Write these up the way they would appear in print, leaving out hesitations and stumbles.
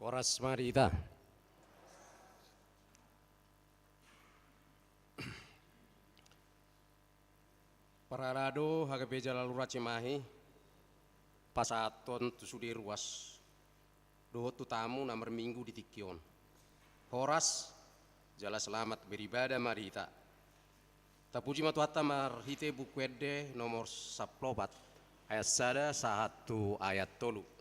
Horas Marita. Pararado hagabeja lalu Cimahi pasaton tu sudi ruas doho tu tamu nomor minggu di Tikion. Horas jala selamat beribadah Marita. Tapuji matuhata marhite bukwede nomor 14 ayat sada 1 ayat 3.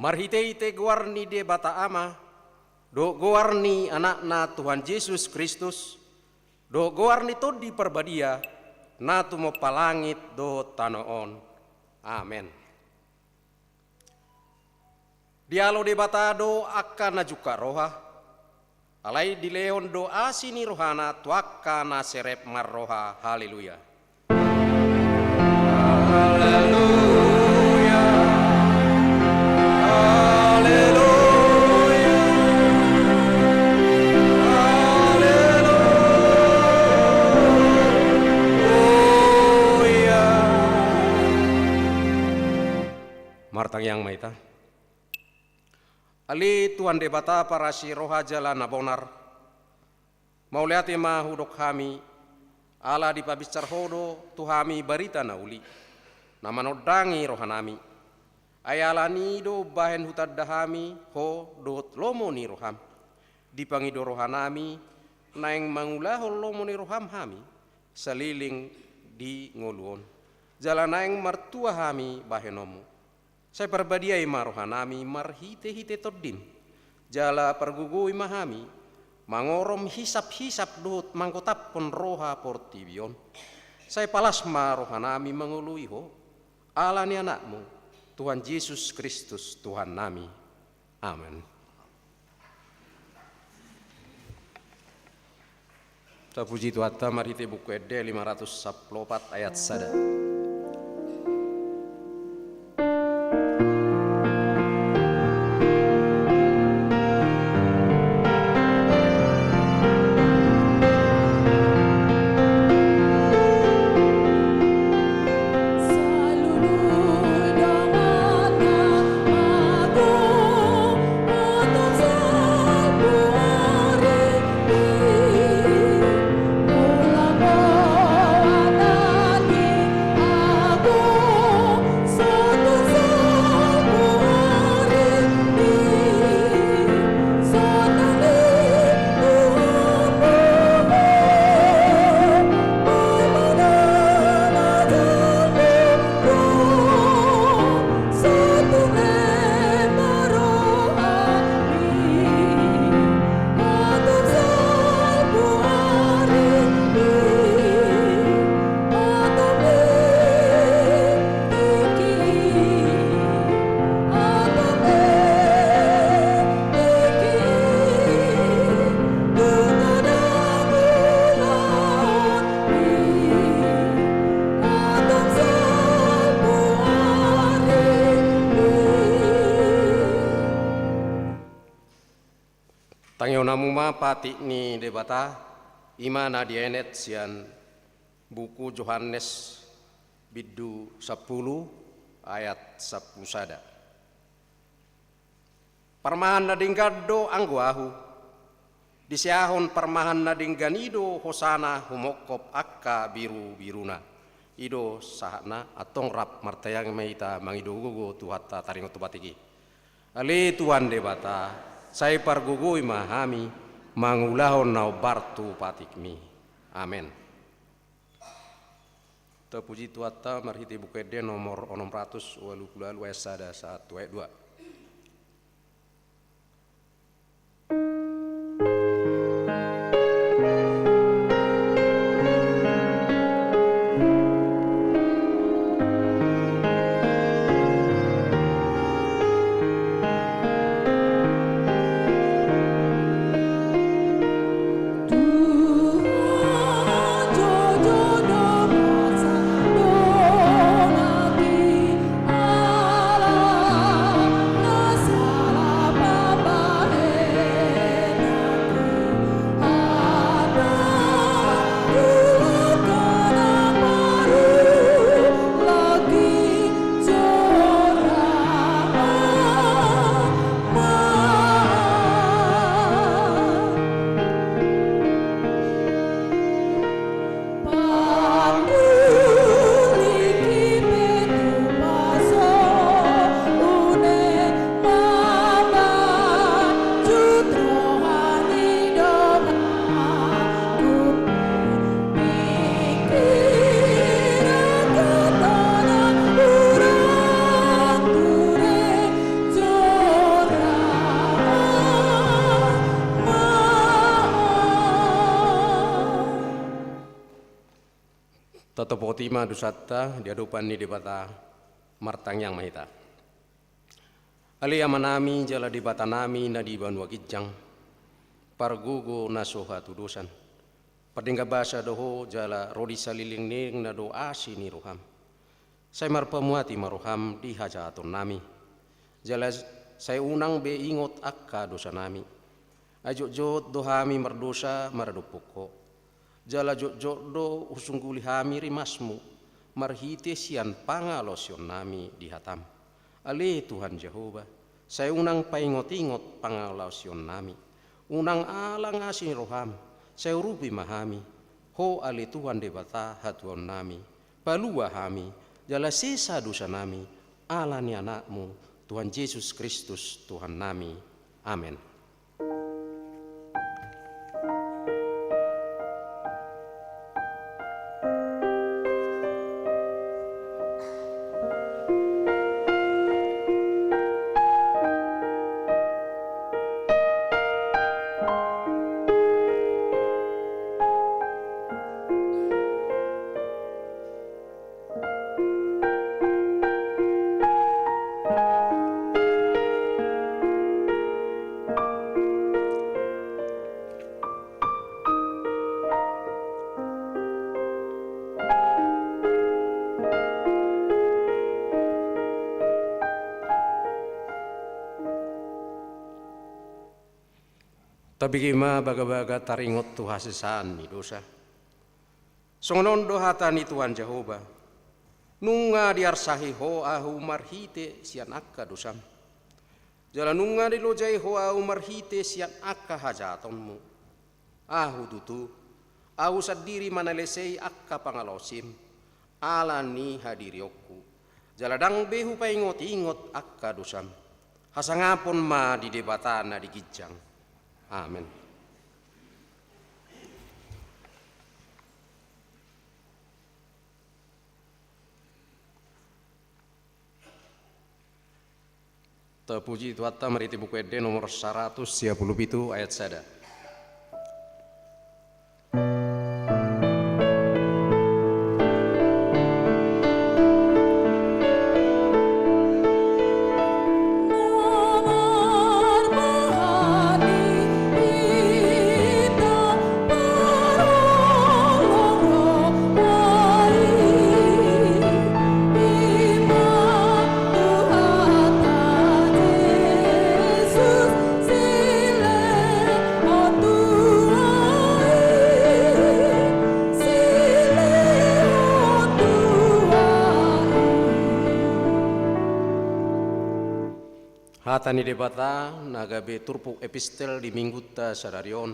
marhite-hite guarni de bata ama, do guarni anakna Tuhan Yesus Kristus, do guarni to di perbadia, na tumo palangit do tanoon. Amen. Dialo de bata do akan najuka roha, alai di leon do asini rohana tuaka na serep marroha. Haleluya. Haleluya. Haleluya. Haleluya. Martang yang maita. Ali Tuhan de bata para si roha jalan nabonar. Mau lihat ma hudok kami. Ala di pabicar hodo tuhami barita nauli. Nama nodangi rohanami. Ayala ni do bahen hutad dahami ho do lomo ni roham. Dipangido rohanami naeng mangulaho lomo ni roham hami. Seliling di ngoluon. Jalan naeng mertua hami bahenomu. Saya perbadiai marohanami marhite-hite todin. Jala pergugui mahami. Mangorom hisap-hisap dut mangkotap pon roha portibion. Saya palas marohanami mengului ho. Alani anakmu, Tuhan Yesus Kristus Tuhan nami. Amin. Terpuji Tuhan, marhite buku Ede 514 ayat sada. Namuma pati ni debata imana dienet sian buku Yohanes bidu 10 ayat 10 sada. Permahan na dinggado angguahu disiahon permahan na dingganido hosana humokop akka biru biruna ido sahana atong rap martayang meita mangido gugu tuhata taringot batiki. Ali tuan debata saya pargugui mahami mangulahon nau bartu patikmi. Amin. Terpuji Tuhan marhite buku Ede nomor 682 sada 1 ayat 2. Allah Tatopotima dusatta diadupan ni debata martang yang mahita. Ali amanami jala debata nami na di banua kijang. Pargugo nasoha tudusan. Padingga basa doho jala rodi saliling ning na do asi ni roham. Saya marpamuati maroham di hajatun nami. Jala saya unang be ingot akka dosa nami. Ajok-jok dohami mardosa maradupoko. Jala jok-jok do usungguli hami rimasmu. Marhite sian pangalosion nami di hatam. Ale Tuhan Jehova. Saya unang paingot-ingot pangalosion nami. Unang alang asin roham. Saya rupi mahami. Ho ale Tuhan debata hatuan nami. Palua hami. Jala sisa dosa nami. Alani anakmu. Tuhan Yesus Kristus Tuhan nami. Amin. Tabigima baga-baga taringot tu hasisan ni dosa. Songonon dohata ni Tuhan Jehova. Nunga diarsahi ho ahu marhite sian akka dosam. Jala nunga dilojai ho ahu marhite sian akka hajatonmu. Ahu tutu. Ahu sadiri manalesei akka pangalosim. Alani hadiriokku. Jala dang behu paingot-ingot akka dosam. Hasangapon ma di debatana di kijang. Amin. Terpuji Tuhan meriti buku ede nomor 137 ayat sada. Hatani debata nagabe turpu epistel di mingguta sadarion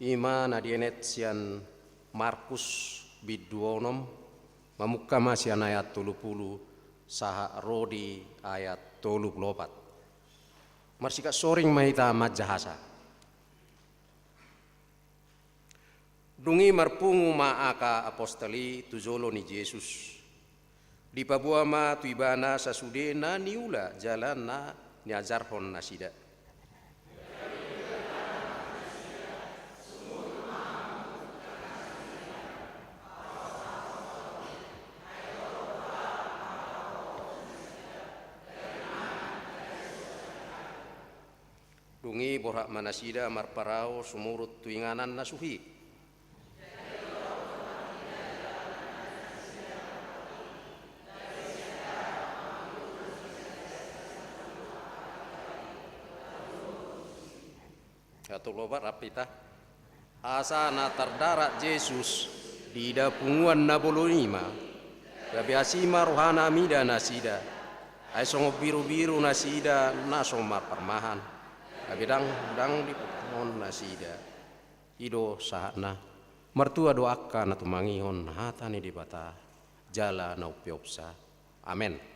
ima nadienet sian Markus biduonom mamukka masian ayat 30 saha rodi ayat 34 marsika soring mahita majahasa dungi marpungu maaka apostoli tujolo ni Yesus di pabuama tuibana sasudena niula jalana niajarhon nasida. Dungi borak manasida marparao sumurut tuinganan nasuhi. Satu lobat rapita asana terdarat Yesus di dapunguan nabolonima gabi asima rohana mida nasida ai songo biru-biru nasida nasomar permahan gabi dang di pohon nasida ido sahana mertua doakan atau mangihon hatani di bata jala naupiopsa amin.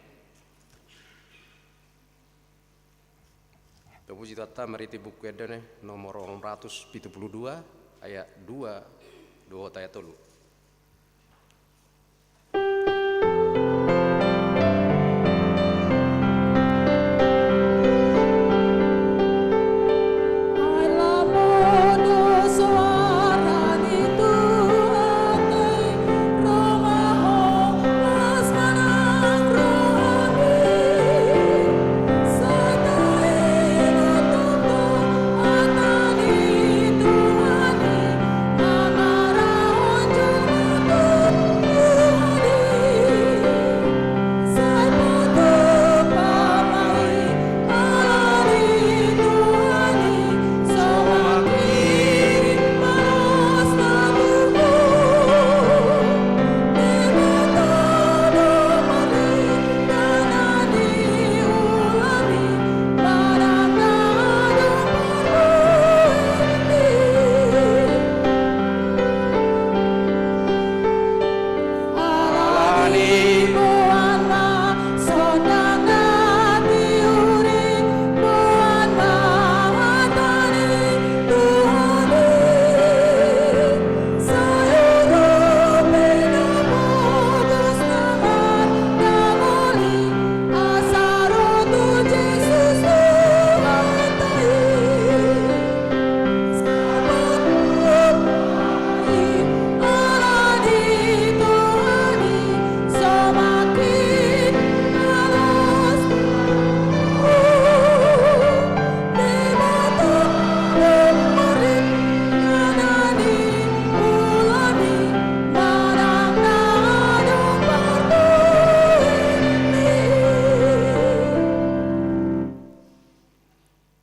Terpuji Tuhan meriti buku edene nomor 172 ayat 2 ayat 3. Suara itu hati Roma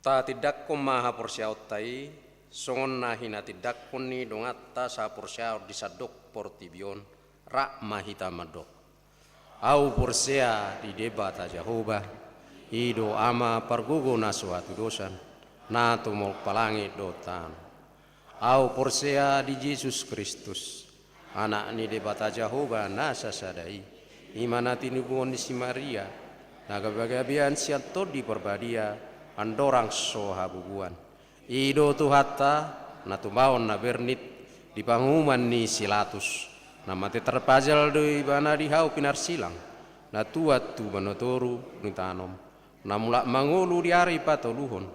Ta tidak ko maha porsiaut tai songon na hina tidak ko ni dongatta sa porsiaut di sadok portibion rak mahita madok. Au porsea di debata Jehovah ido ama pargugo na suatu dosan na tumol palangi dotan. Au porsea di Yesus Kristus anak ni debata Jehovah na sasadai imana tinubun di si Maria naga bagabian sianto di perbadia andorang soha bubuan ido tuhata na tumaon na bernit di pangumuman ni silatus na mate terpajal do ibana di hau pinar silang na tuat tu manotoru nitanom na mulak mangulu di hari patoluhon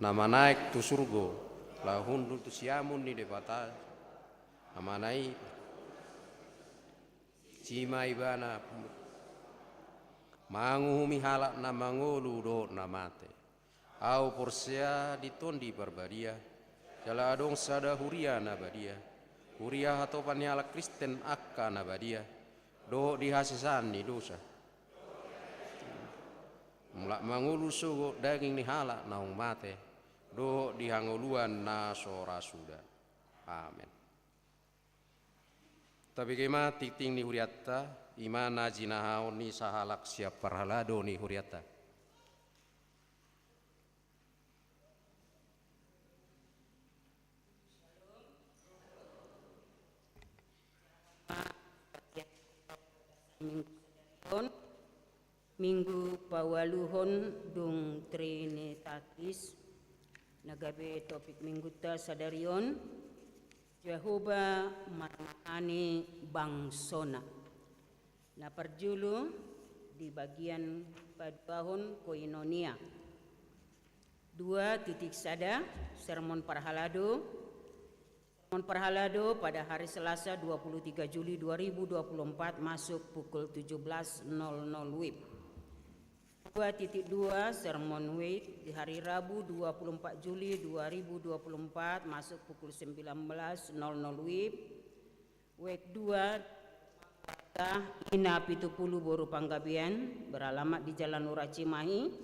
na manaik tu surgo la hundu tu siamun ni debata amanai cima ibana manguhumi halak na mangulu do na mate au porsea ditondi barbadia jala adong sada huria na badia huria atau paniala Kristen akka na badia do dihasisan ni dosa mulak mangulu sugo daging ni halak naung mate do dihanguluan na sora suda. Amin. Tapi kema titing ni huriatta imana jinahau ni sahalak siap parhalado ni huriatta. Minggu pawaluhon dung Trinitatis nagabe topik minggu ta sadarion Jehovah marmahani bangsona na perjulu di bagian padahon koinonia 2.1 sermon parhalado pada hari Selasa 23 Juli 2024 masuk pukul 17.00 WIB. 2.2 sermon WIB di hari Rabu 24 Juli 2024 masuk pukul 19.00 WIB. WIB 2 Ina Pitupulu Boru Panggabian beralamat di Jalan Ura Cimahi.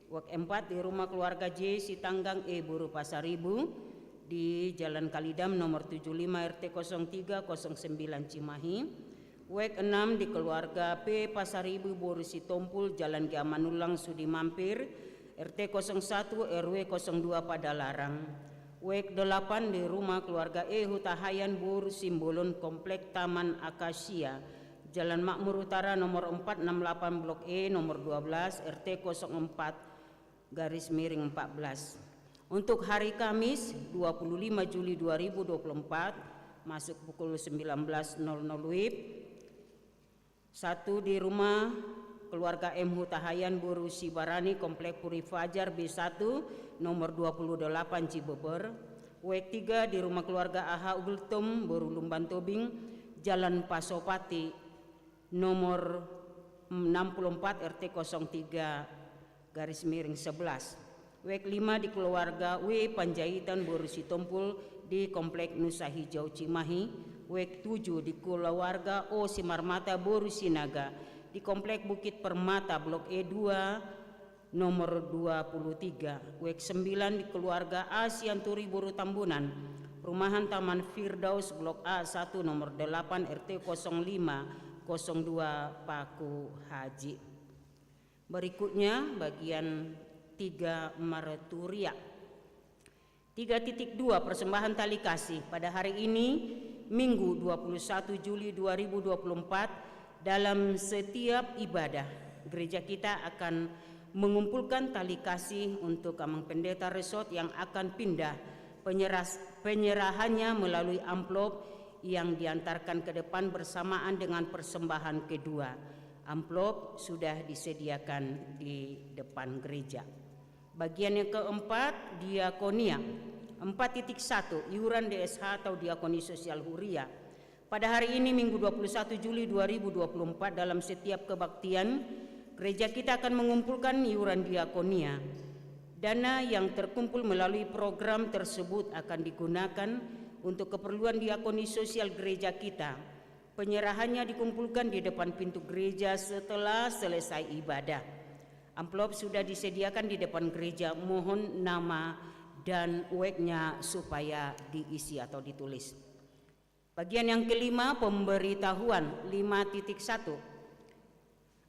WIB 4 di rumah keluarga J Sitanggang E Boru Pasaribu di Jalan Kalidam nomor 75 RT 0309 Cimahi. WEK 6 di keluarga P Pasaribu Boru Sitompul Jalan Giamanulang Sudi Mampir RT 01 RW 02 Padalarang. WEK 8 di rumah keluarga E Hutahayan Boru Simbolon Komplek Taman Akasia Jalan Makmur Utara nomor 468 Blok E nomor 12 RT 04/14. Untuk hari Kamis 25 Juli 2024 masuk pukul 19.00 WIB. 1 di rumah keluarga M Hutahayan Boru Sibarani Komplek Puri Fajar B1 nomor 28 Cibeber. WEK 3 di rumah keluarga AH Ugultum Boru Lumban Tobing Jalan Pasopati nomor 64 RT 03/11. WEK 5 di keluarga W Panjaitan Boru Sitompul di Komplek Nusa Hijau Cimahi. WEK 7 di keluarga O Simarmata Boru Sinaga di Komplek Bukit Permata Blok E2 nomor 23. WEK 9 di keluarga A Sianturi Boru Tambunan Perumahan Taman Firdaus Blok A1 nomor 8 RT 0502 Paku Haji. Berikutnya bagian 3 Marturia. 3.2 persembahan tali kasih pada hari ini Minggu 21 Juli 2024 dalam setiap ibadah gereja kita akan mengumpulkan tali kasih untuk Kamang Pendeta Resort yang akan pindah penyerahannya melalui amplop yang diantarkan ke depan bersamaan dengan persembahan kedua. Amplop sudah disediakan di depan gereja. Bagian yang keempat, diakonia. 4.1 iuran DSH atau diakoni sosial huria. Pada hari ini Minggu 21 Juli 2024 dalam setiap kebaktian gereja kita akan mengumpulkan iuran diakonia. Dana yang terkumpul melalui program tersebut akan digunakan untuk keperluan diakoni sosial gereja kita. Penyerahannya dikumpulkan di depan pintu gereja setelah selesai ibadah. Amplop sudah disediakan di depan gereja, mohon nama dan ueknya supaya diisi atau ditulis. Bagian yang kelima, pemberitahuan 5.1.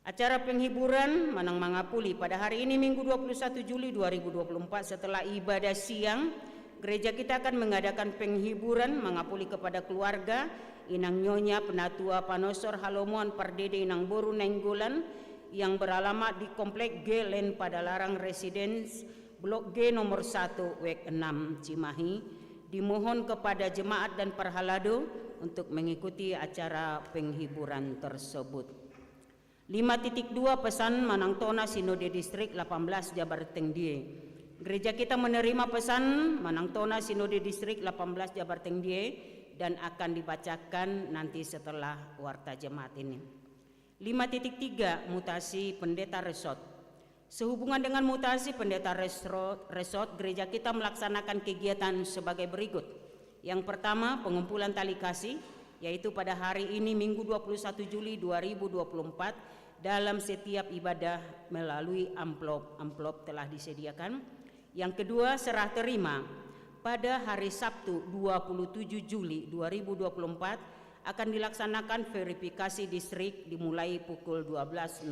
Acara penghiburan Manang Mangapuli pada hari ini Minggu 21 Juli 2024 setelah ibadah siang, gereja kita akan mengadakan penghiburan Mangapuli kepada keluarga Inang Nyonya Penatua Panosor Halomoan Pardede Inang Boru Nainggolan yang beralamat di Komplek G Len Padalarang Residence Blok G nomor 1 WEK 6 Cimahi. Dimohon kepada jemaat dan parhalado untuk mengikuti acara penghiburan tersebut. 5.2 pesan Manang Tona Sinode Distrik 18 Jabar Tengdie. Gereja kita menerima pesan Manang Tona Sinode Distrik 18 Jabar Tengdie dan akan dibacakan nanti setelah warta jemaat ini. 5.3 mutasi pendeta resort. Sehubungan dengan mutasi pendeta resort, gereja kita melaksanakan kegiatan sebagai berikut. Yang pertama, pengumpulan tali kasih, yaitu pada hari ini Minggu 21 Juli 2024 dalam setiap ibadah melalui amplop telah disediakan. Yang kedua, serah terima pada hari Sabtu 27 Juli 2024 akan dilaksanakan verifikasi distrik dimulai pukul 12.00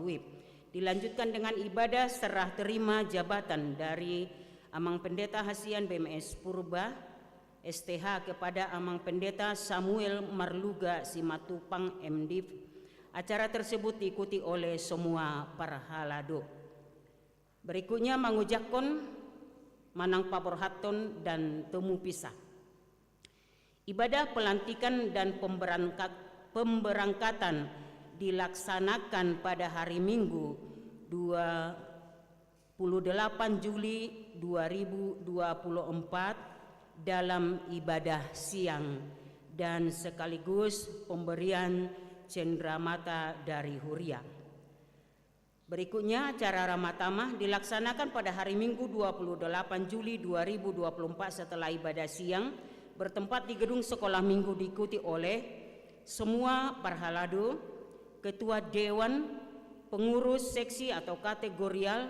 WIB. Dilanjutkan dengan ibadah serah terima jabatan dari Amang Pendeta Hasian BMS Purba STH kepada Amang Pendeta Samuel Marluga Simatupang MDiv. Acara tersebut diikuti oleh semua parhalado. Berikutnya mangujakon Manang Paborhaton dan temu pisah. Ibadah pelantikan dan pemberangkatan dilaksanakan pada hari Minggu 28 Juli 2024 dalam ibadah siang dan sekaligus pemberian cendramata dari Huria. Berikutnya acara Ramatamah dilaksanakan pada hari Minggu 28 Juli 2024 setelah ibadah siang bertempat di gedung sekolah minggu, diikuti oleh semua parhalado, ketua dewan, pengurus seksi atau kategorial,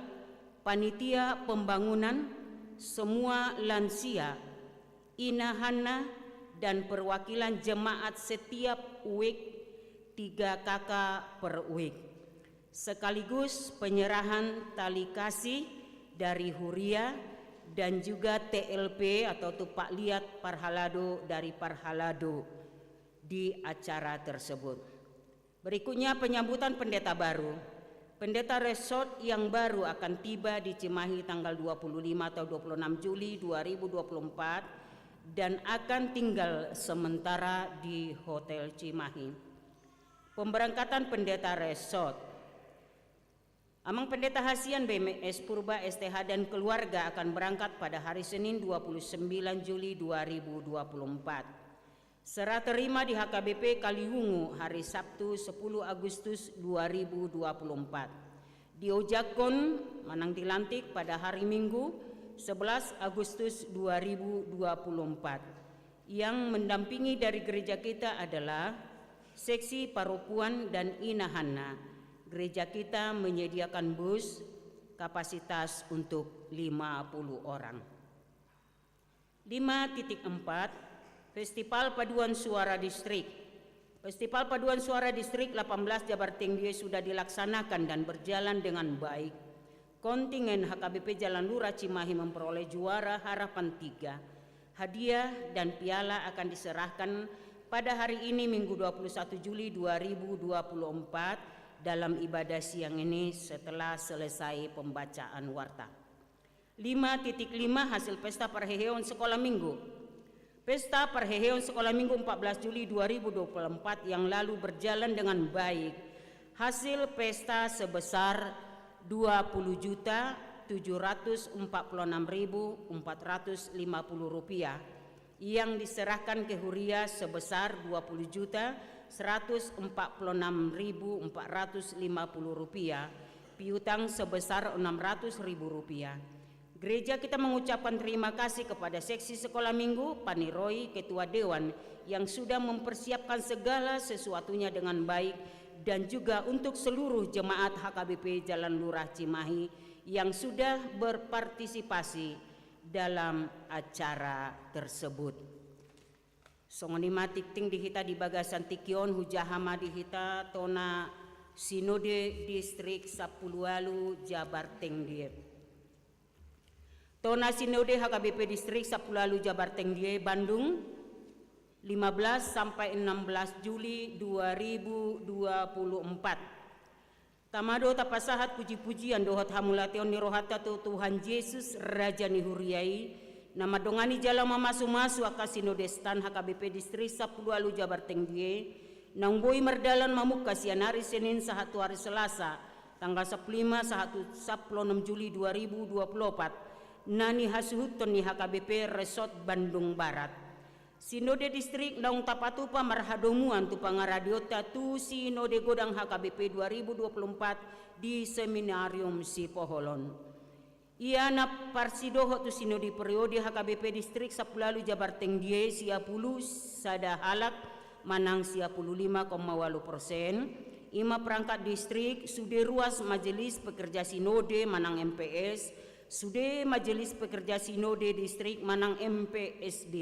panitia pembangunan, semua lansia, inahana dan perwakilan jemaat setiap week 3 kakak per week. Sekaligus penyerahan tali kasih dari Huria dan juga TLP atau tupak liat parhalado dari parhalado di acara tersebut. Berikutnya penyambutan pendeta baru. Pendeta resort yang baru akan tiba di Cimahi tanggal 25 atau 26 Juli 2024 dan akan tinggal sementara di Hotel Cimahi. Pemberangkatan pendeta resort. Amang Pendeta Hasian BMS Purba STH dan keluarga akan berangkat pada hari Senin 29 Juli 2024. Serah terima di HKBP Kalihungu hari Sabtu 10 Agustus 2024. Diojakon Manang dilantik pada hari Minggu 11 Agustus 2024. Yang mendampingi dari gereja kita adalah seksi Parupuan dan Inahana. Gereja kita menyediakan bus kapasitas untuk 50 orang. 5.4 Festival Paduan Suara Distrik. Festival Paduan Suara Distrik 18 Jabar Tengdie sudah dilaksanakan dan berjalan dengan baik. Kontingen HKBP Jalan Lurah Cimahi memperoleh juara harapan 3. Hadiah dan piala akan diserahkan pada hari ini Minggu 21 Juli 2024 dalam ibadah siang ini setelah selesai pembacaan warta. 5.5 Hasil Pesta Perheheon Sekolah Minggu. Pesta Perheheon Sekolah Minggu 14 Juli 2024 yang lalu berjalan dengan baik. Hasil pesta sebesar Rp20.746.450 yang diserahkan ke Huria sebesar Rp20.146.450, piutang sebesar Rp600.000. Gereja kita mengucapkan terima kasih kepada seksi sekolah minggu, Paniroi, ketua dewan yang sudah mempersiapkan segala sesuatunya dengan baik dan juga untuk seluruh jemaat HKBP Jalan Lurah Cimahi yang sudah berpartisipasi dalam acara tersebut. Songonima tikting dihita di bagasan tikion hujahama dihita tona Sinode Distrik Sapulualu Jabar Tengdie. Tona Sinode HKBP Distrik Sapulualu Jabar Tengdie Bandung 15 sampai 16 Juli 2024. Tamado tapasahat puji-pujian dohot hamulation ni rohata tu Tuhan Yesus Raja ni Huriai. Nama dongani jala mamasu-masu akasinodestan HKBP Distrik Sapulualu Jabar Tengdie. Nangboi merdalan mamuk kasihan hari Senin sahatu hari Selasa tanggal 15 sahatu 16 Juli 2024 nani hasuhuton ni HKBP Resort Bandung Barat. Sinode Distrik Daung Tapatupa marhadomuan tu pangaradiota tu Sinode Godang HKBP 2024 di Seminarium Sipoholon. Ia na parsidoho tu Sinode periode HKBP Distrik Sapulualu Jabar Tengdie siapulu sada halak manang 55,8%. Ima perangkat distrik sude ruas majelis pekerja sinode manang MPS, sude majelis pekerja sinode distrik manang MPSD,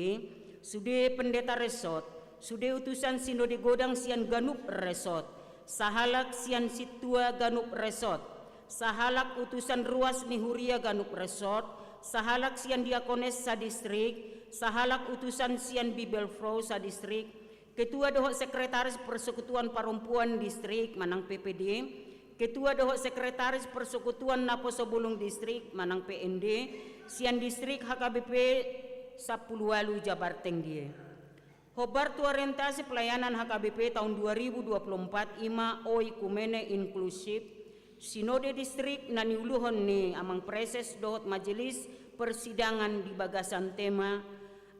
sude pendeta resort, sude utusan sinode Godang sian Ganup Resort, sahalak sian Situa Ganup Resort, sahalak utusan ruas Nihuria Ganup Resort, sahalak sian Diakones sa distrik, sahalak utusan sian Bibelfro sa distrik, Ketua Dohok Sekretaris Persekutuan Perempuan Distrik Manang PPD, Ketua Dohok Sekretaris Persekutuan Naposobulung Distrik Manang PND, sian Distrik HKBP Sapulualu Jabar Tengdie. Hobar tu orientasi pelayanan HKBP tahun 2024 ima oi kumene inklusif. Sinode Distrik naniuluhon ni amang preses dohot majelis persidangan di bagasan tema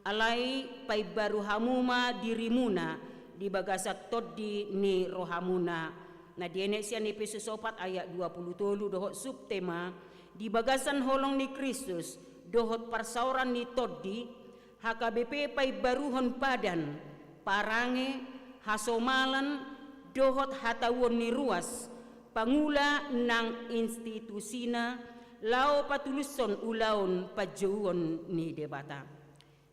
alai pai baru hamuma dirimuna di bagasat toddi ni rohamuna. Nah diene sian Efesus 4 ayat 20 dohot subtema di bagasan holong ni Kristus dohot parsauran ni toddi HKBP pai baruhon padan parange hasomalan dohot hatawon ni ruas pangula nang institusina lao patuluson ulaon pajauon ni debata.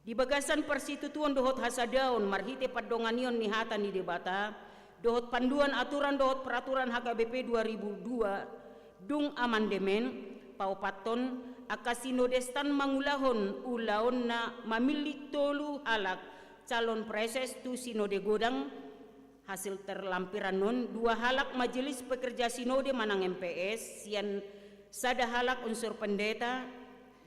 Di bagasan persitutuan dohot hasadaon marhite padonganion ni hata ni debata dohot panduan aturan dohot peraturan HKBP 2002 dung amandemen paupaton akasinodestan mangulahon ulaon na mamilik tolu halak calon preses tu Sinode Godang hasil terlampiran non 2 halak majelis pekerja sinode manang MPS sian sada halak unsur pendeta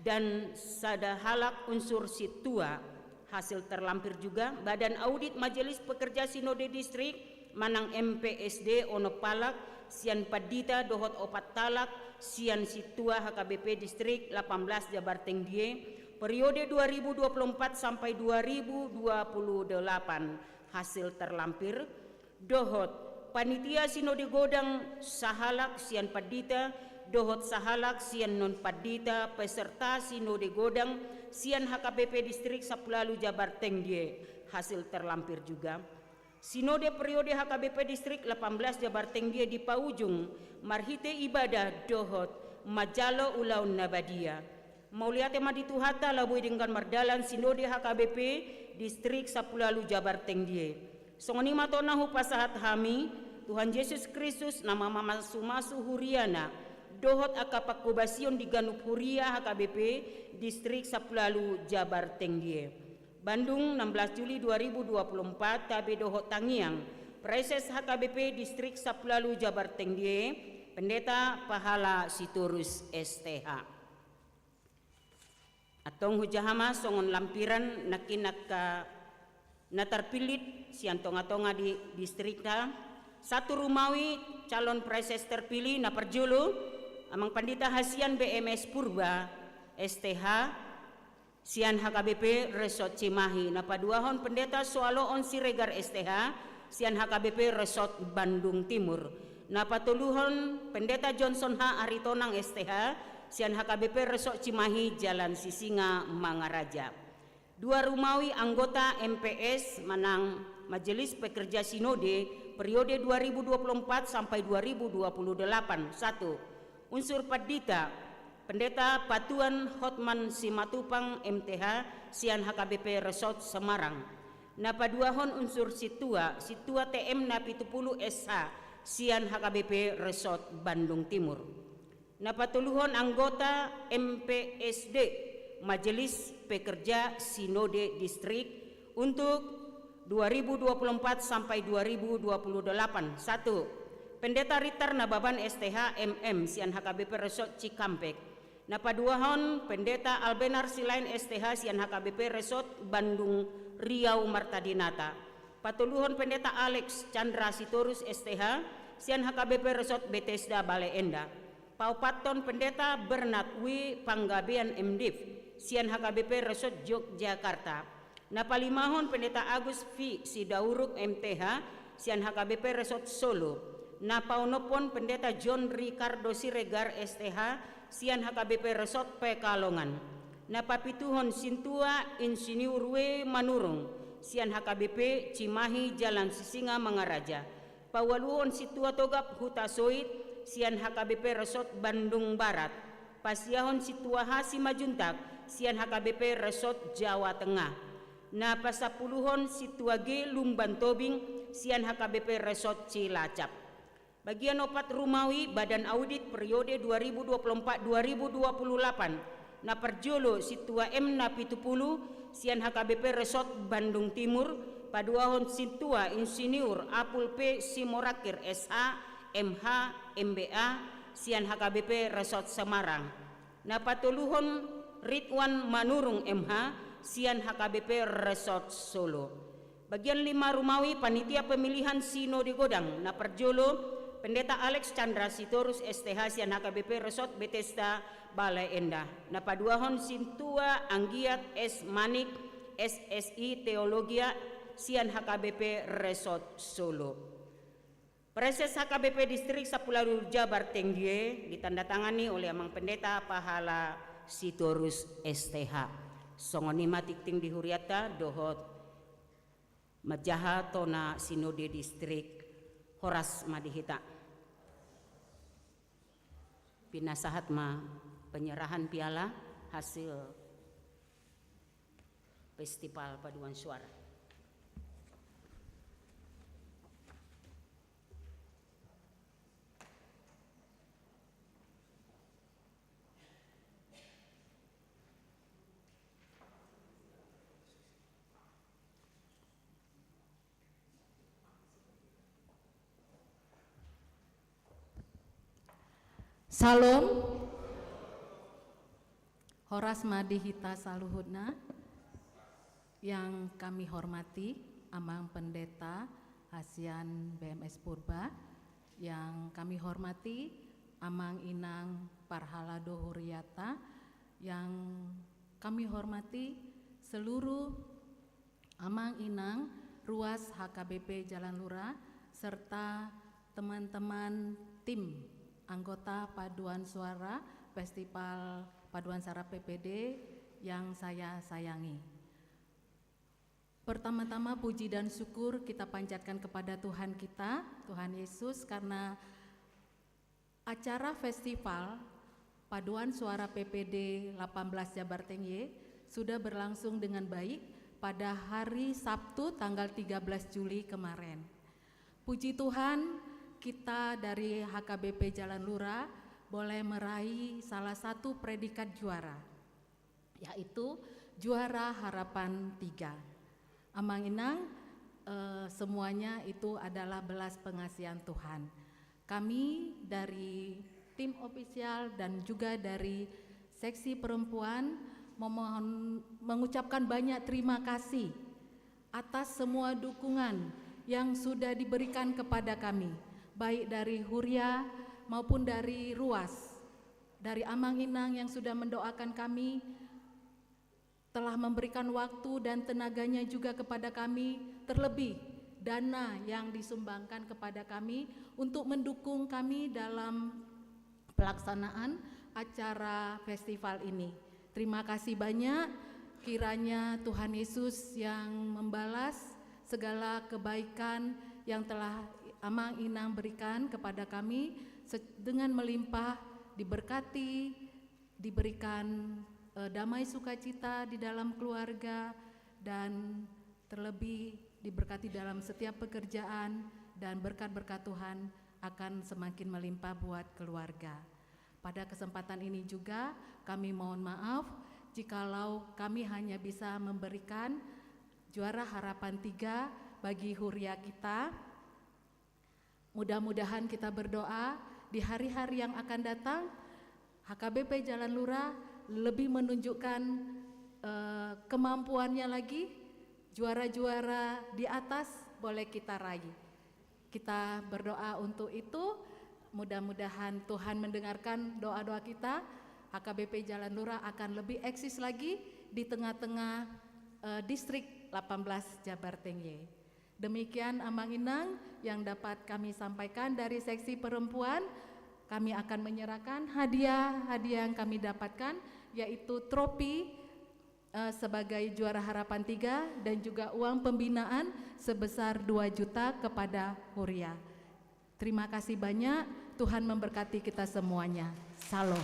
dan sada halak unsur situa. Hasil terlampir juga Badan Audit Majelis Pekerja Sinode Distrik manang MPSD ono palak sian padita dohot opat talak sian situa HKBP Distrik 18 Jabar Tengdie periode 2024 sampai 2028. Hasil terlampir dohot panitia Sinode Godang sahalak sian padita dohot sahalak sian non padita peserta Sinode Godang sian HKBP Distrik Sapulualu Jabar Tengdie. Hasil terlampir juga Sinode periode HKBP Distrik 18 Jabar Tengdie di paujung marhite ibadah dohot majalo ulaun nabadia mauliate madituhata labui dengan mardalan Sinode HKBP Distrik Sapulualu Jabar Tengdie. Songoni matona hupasahat hami Tuhan Yesus Kristus nama mamasu-masu huriana dohot akapakubasion di Ganup Huria HKBP Distrik Sapulualu Jabar Tengdie. Bandung 16 Juli 2024 tabe dohot tangiang preses HKBP Distrik Sapulualu Jabar Tengdie pendeta pahala Sitorus STH. Atong hujahama songon lampiran nakinaka natarpilit sian tonga-tonga di distrikta satu Rumawi calon preses terpilih na perjulu amang pandita hasian BMS Purba STH sian HKBP Resort Cimahi na paduahon pendeta Soaloon Siregar STH sian HKBP Resort Bandung Timur na patuluhon pendeta Johnson H. Aritonang STH sian HKBP Resort Cimahi Jalan Sisinga Mangaraja. 2 Rumawi anggota MPS manang Majelis Pekerja Sinode periode 2024 sampai 2028. 1. Unsur Padita, Pendeta Patuan Hotman Simatupang MTH, Sian HKBP Resort Semarang. Napaduahon unsur Situa TM Napitupulu SH, Sian HKBP Resort Bandung Timur. Napatuluhon anggota MPSD, Majelis Pekerja Sinode Distrik untuk 2024 sampai 2028. 1. Pendeta Ritar Nababan STH MM Sian HKBP Resort Cikampek. Napaduahon Pendeta Albenar Silain STH Sian HKBP Resort Bandung Riau Martadinata. Patuluhon Pendeta Alex Chandra Sitorus STH Sian HKBP Resort Bethesda Bale Endah. Paupaton Pendeta Bernard W. Panggabean MDiv Sian HKBP Resort Yogyakarta. Napalimahon Pendeta Agus V. Sidauruk MTH Sian HKBP Resort Solo. Napaunopon Pendeta John Ricardo Siregar STH Sian HKBP Resort Pekalongan. Napapituhon Sintua Insinyur W. Manurung Sian HKBP Cimahi Jalan Sisinga Mangaraja. Pawaluhon Situa Togap Huta Soit Sian HKBP Resort Bandung Barat. Pasiahon Situa Hasi Majuntak Sian HKBP Resort Jawa Tengah. Napasapuluhon Situa G Lumban Tobing Sian HKBP Resort Cilacap. Bagian opat Rumawi Badan Audit periode 2024-2028. Naperjolo Situa M Napitupulu Sian HKBP Resort Bandung Timur. Paduahon Situa Insinyur Apul P Simorakir SH MH MBA Sian HKBP Resort Semarang. Napatuluhon Ridwan Manurung MH Sian HKBP Resort Solo. Bagian 5 Rumawi Panitia Pemilihan Sinode Godang. Naperjolo Pendeta Alex Chandra Sitorus STH Sian HKBP Resort Bethesda Bale Endah. Napaduahon Sintua Anggiat S Manik SSI Teologia Sian HKBP Resort Solo. Preses HKBP Distrik Sapularu Jabar Tenggie ditandatangani oleh Amang Pendeta Pahala Sitorus STH. Songonima tikting dihuriata dohot Majaha Tona Sinode Distrik Horas Madihita. Pinasahat ma penyerahan piala hasil Festival Paduan Suara. Salam, Horas Madihita Saluhudna, yang kami hormati Amang Pendeta Asian BMS Purba, yang kami hormati Amang Inang Parhalado Huriata, yang kami hormati seluruh Amang Inang Ruas HKBP Jalan Lura, serta teman-teman tim anggota Paduan Suara Festival Paduan Suara PPD yang saya sayangi. Pertama-tama puji dan syukur kita panjatkan kepada Tuhan kita, Tuhan Yesus, karena acara festival Paduan Suara PPD 18 Jabar Tengye sudah berlangsung dengan baik pada hari Sabtu tanggal 13 Juli kemarin. Puji Tuhan, kita dari HKBP Jalan Lura boleh meraih salah satu predikat juara, yaitu juara harapan 3. Amang Inang, semuanya itu adalah belas pengasihan Tuhan. Kami dari tim ofisial dan juga dari seksi perempuan memohon mengucapkan banyak terima kasih atas semua dukungan yang sudah diberikan kepada kami, baik dari Huria maupun dari Ruas, dari Amang Inang yang sudah mendoakan kami, telah memberikan waktu dan tenaganya juga kepada kami, terlebih dana yang disumbangkan kepada kami untuk mendukung kami dalam pelaksanaan acara festival ini. Terima kasih banyak, kiranya Tuhan Yesus yang membalas segala kebaikan yang telah Amang Inang berikan kepada kami dengan melimpah, diberkati, diberikan damai sukacita di dalam keluarga, dan terlebih diberkati dalam setiap pekerjaan, dan berkat-berkat Tuhan akan semakin melimpah buat keluarga. Pada kesempatan ini juga kami mohon maaf jikalau kami hanya bisa memberikan Juara Harapan 3 bagi Huria kita. Mudah-mudahan kita berdoa di hari-hari yang akan datang HKBP Jalan Lurah lebih menunjukkan kemampuannya lagi, juara-juara di atas boleh kita raih. Kita berdoa untuk itu, mudah-mudahan Tuhan mendengarkan doa-doa kita. HKBP Jalan Lurah akan lebih eksis lagi di tengah-tengah distrik 18 Jabar Tengye. Demikian Amang Inang yang dapat kami sampaikan dari seksi perempuan. Kami akan menyerahkan hadiah-hadiah yang kami dapatkan, yaitu trofi sebagai Juara Harapan 3 dan juga uang pembinaan sebesar 2 juta kepada Huria. Terima kasih banyak, Tuhan memberkati kita semuanya. Salam.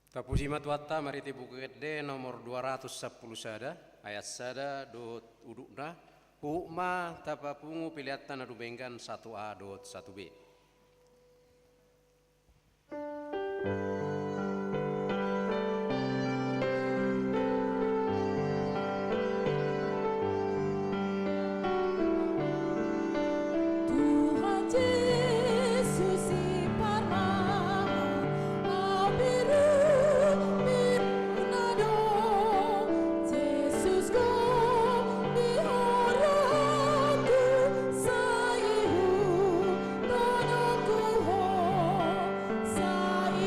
Tapujima tuatta mariti buku gede nomor 210 sada ayat sada dot udukna pukma tapapungu piliatan adu benggan 1A dot 1B. Sai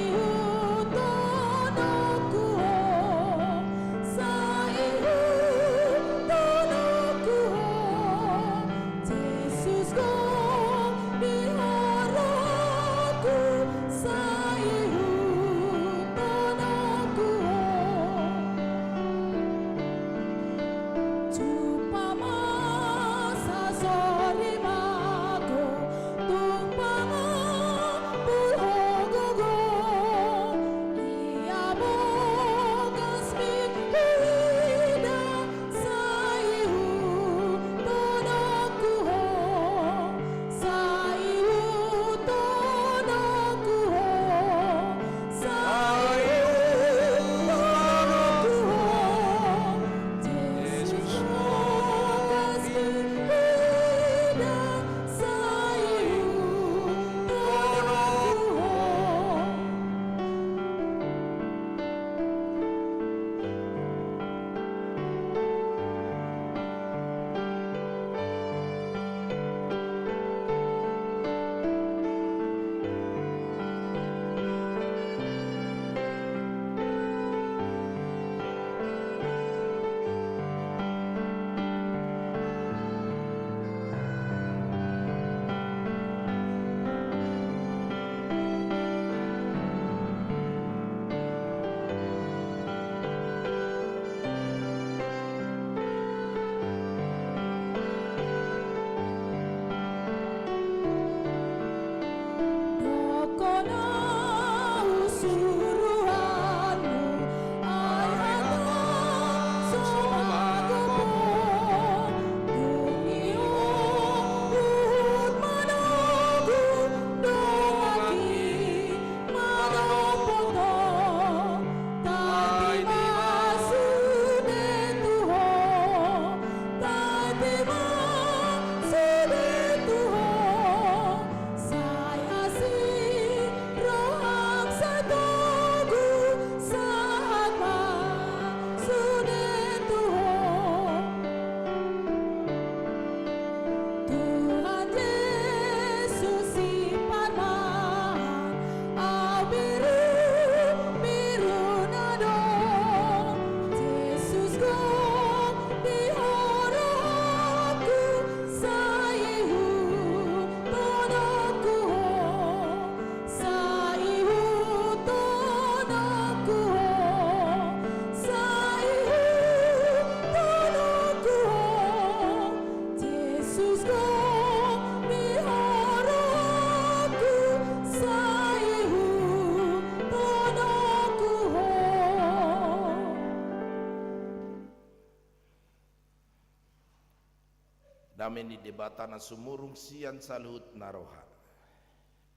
Amin di debatana sumurung sian saluhut naroha.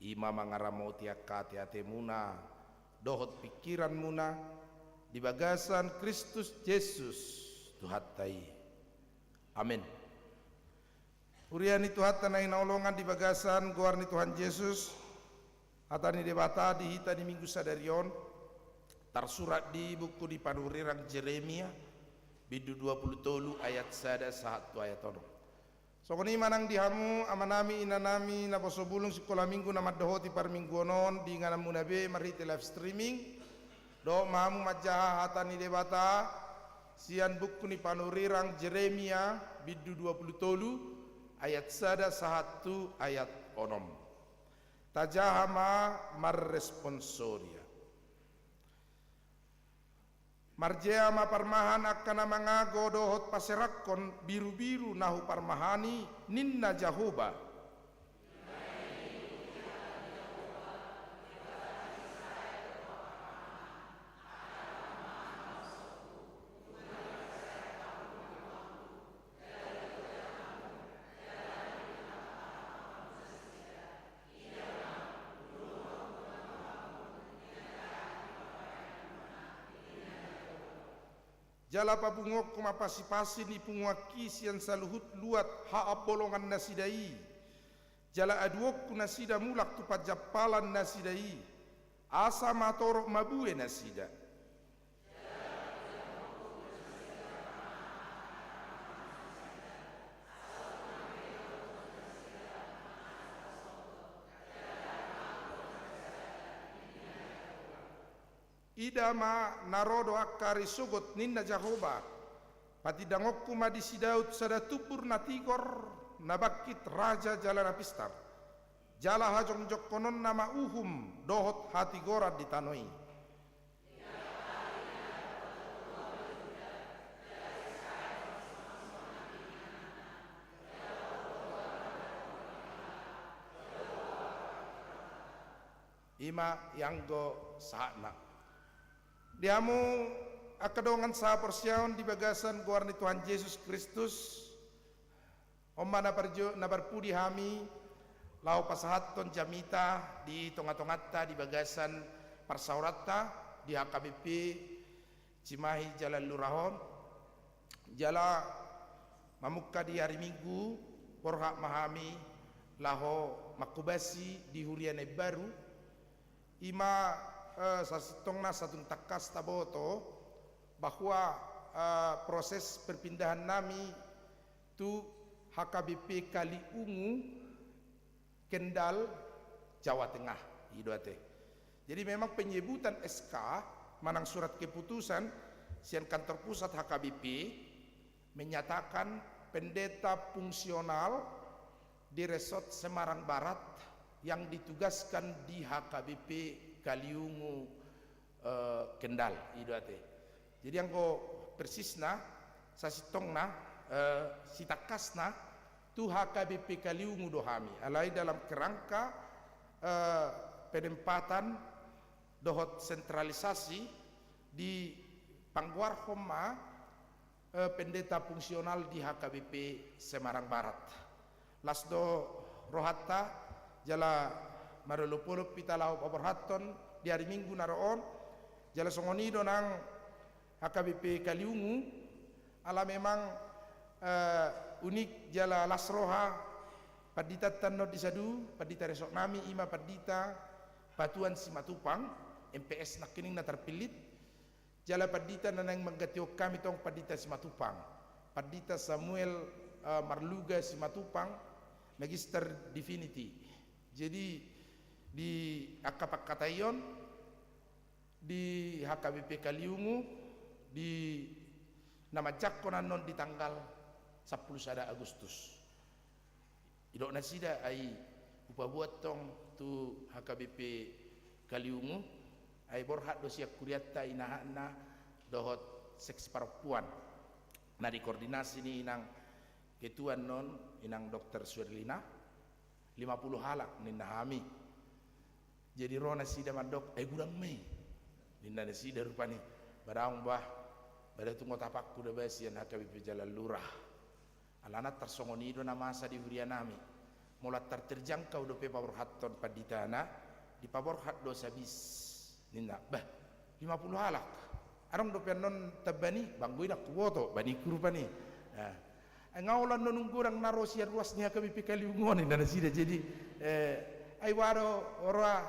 Ima mangaramoti akati atemuna, dohot pikiran muna, di bagasan Kristus Yesus Tuhatai. Amin. Uriani Tuhatta na inaolongan di bagasan goarni Tuhan Yesus, atani debata di hita di minggu sadarion, tersurat di buku di panurirang Jeremia, bidu 20 ayat 1 ayat 1. Sokoni manang dihamu amanami inanami na posobulung sekolah minggu nama dohoti par minggu onon di ngana munabe marite live streaming do mamu majaha hatani debata sian buku ni panurirang Jeremia bidu 20 ayat 1 ayat onom tajahama marresponsoria Marjea ma parmahan akan mangago dohot paserakon biru-biru nahu parmahani ninna Jahoba. Jala pabungok kumapasi-pasi ni punguaki sian saluhut luat haap bolongan nasidai. Jala aduok nasida mulak tupat japalan nasidai. Asa matorok mabue nasida. Idama narodo akari sugot ninna Jahoba pati dangokku ma disidaut sada tupur natigor nabakit raja jala napistar jala hajong jokkonon nama uhum dohot hati gora ditanoi ima yanggo saatna diamu akadongan sa porsyaon di bagasan guarni Tuhan Yesus Kristus omma na barpudi hami lau pasahaton jamita di tonga-tongatta di bagasan parsauratta di HKBP Cimahi Jalan Lurahon jala mamukka di hari Minggu porhak mahami laho makubasi di huriane baru ima sasitongna satun takas taboto bahwa proses perpindahan nami tu HKBP Kaliungu Kendal Jawa Tengah idoate. Jadi memang penyebutan SK manang surat keputusan sian kantor pusat HKBP menyatakan pendeta fungsional di Resort Semarang Barat yang ditugaskan di HKBP Kaliungu Kendal idoate. Jadi yang ko persisna sasitongna sitakasna tu HKBP Kaliungu dohami alai dalam kerangka penempatan dohot sentralisasi di Pangguar Homa pendeta fungsional di HKBP Semarang Barat. Lasdo rohatta jala marolopolo pita lau paborhaton di hari Minggu naroon jala songonido nang HKBP Kaliungu ala memang unik jala lasroha padita tanno disadu padita resok nami ima padita batuan simatupang MPS nakining na terpilit jala padita nanang menggatio kami tong padita simatupang padita Samuel Marluga simatupang Magister Divinity. Jadi di Akapakatayon di HKBP Kaliungu di nama jakkonan non di tanggal 10 Agustus. Idok nasida ai upabuat tong tu HKBP Kaliungu ai borhat do siak kuriatta inahana dohot seks perempuan. Nah di koordinasi ni inang ketuan non inang Dr. Suerlina 50 halak ninna hami. Jadi rona sida mandok gurang mei ninna sida rupani baraung bah pada tunggu tapakku da basian HKBP Jalan Lurah alana tersongonido na masa di hurianami mulat terjangkau do pe pabor hatton paditana di pabor hat do sabis ninna bah 50 halak arong do pe non tabani bangui nak kuoto bani kurupani ngaulan non ngurang naro sia ruasnya kami pikali ngoni na sida jadi ai waro ora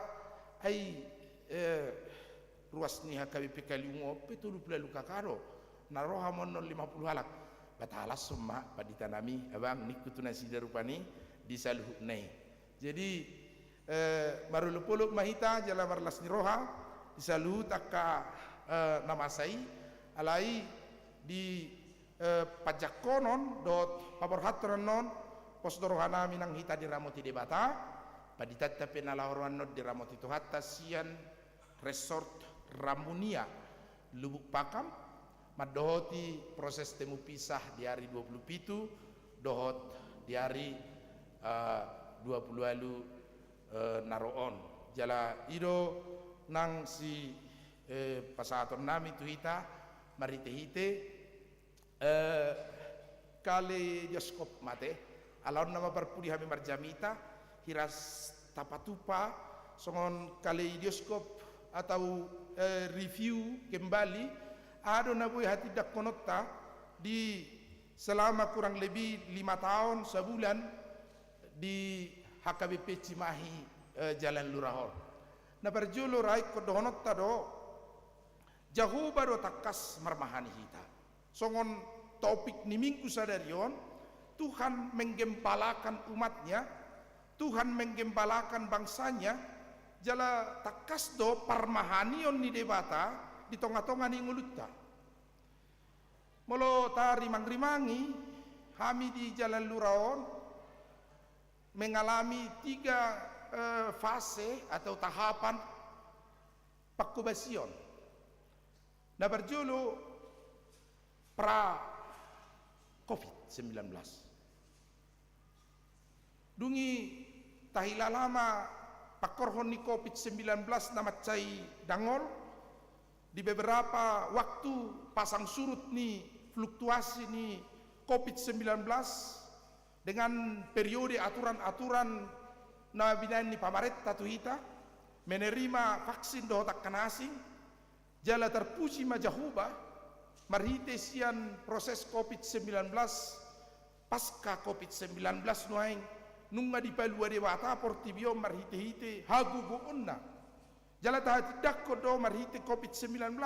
ai ruas niha kami pikali ngo petulu pula luka karo naroha mon 50 halak batalas semua paditanami abang nikutuna sida rupani di saluh nei jadi baru lepuluk mahita jala marlas niroha di saluh takka namasai alai di pajak konon dot pabor hatron non pos dorohana minang hita di ramoti debata paditata penala horwan not di ramoti tu hatta sian resort Ramunia Lubuk Pakam madohoti proses temu pisah di hari 27 dohot di hari 20 lalu naroon jala ido nang si pasaton nami tuhita marite-hite kali bioskop mate alon nama perpudi hami marjamita hiras tapatupa songon kali bioskop atau review kembali ada nabuy hati dak konota di selama kurang lebih 5 tahun sebulan di HKBP Cimahi Jalan Lurahon. Na berjulu raik ko donota do jauh baru takas marmahani hita. Songon topik ni minggu sadarion Tuhan menggembalakan umatnya, Tuhan menggembalakan bangsanya, jala takas do parmahanion ni debata di tonga-tonga ni ngulutta molo tari mangrimangi kami di Jalan Luraon mengalami 3 fase atau tahapan pakubasion na berjulu pra COVID-19 dungi tahilalama pakorhon ni COVID-19 na macai dangol di beberapa waktu pasang surut nih fluktuasi nih COVID-19 dengan periode aturan-aturan na binan ni pamaretta tuhita menerima vaksin dohotak kanasing jala terpuji majahuba marhite sian proses COVID-19 pasca COVID-19 nuaing nunga di palua dewata portibio marhite-hite hagugu unna jala tahati dakko do marhite COVID-19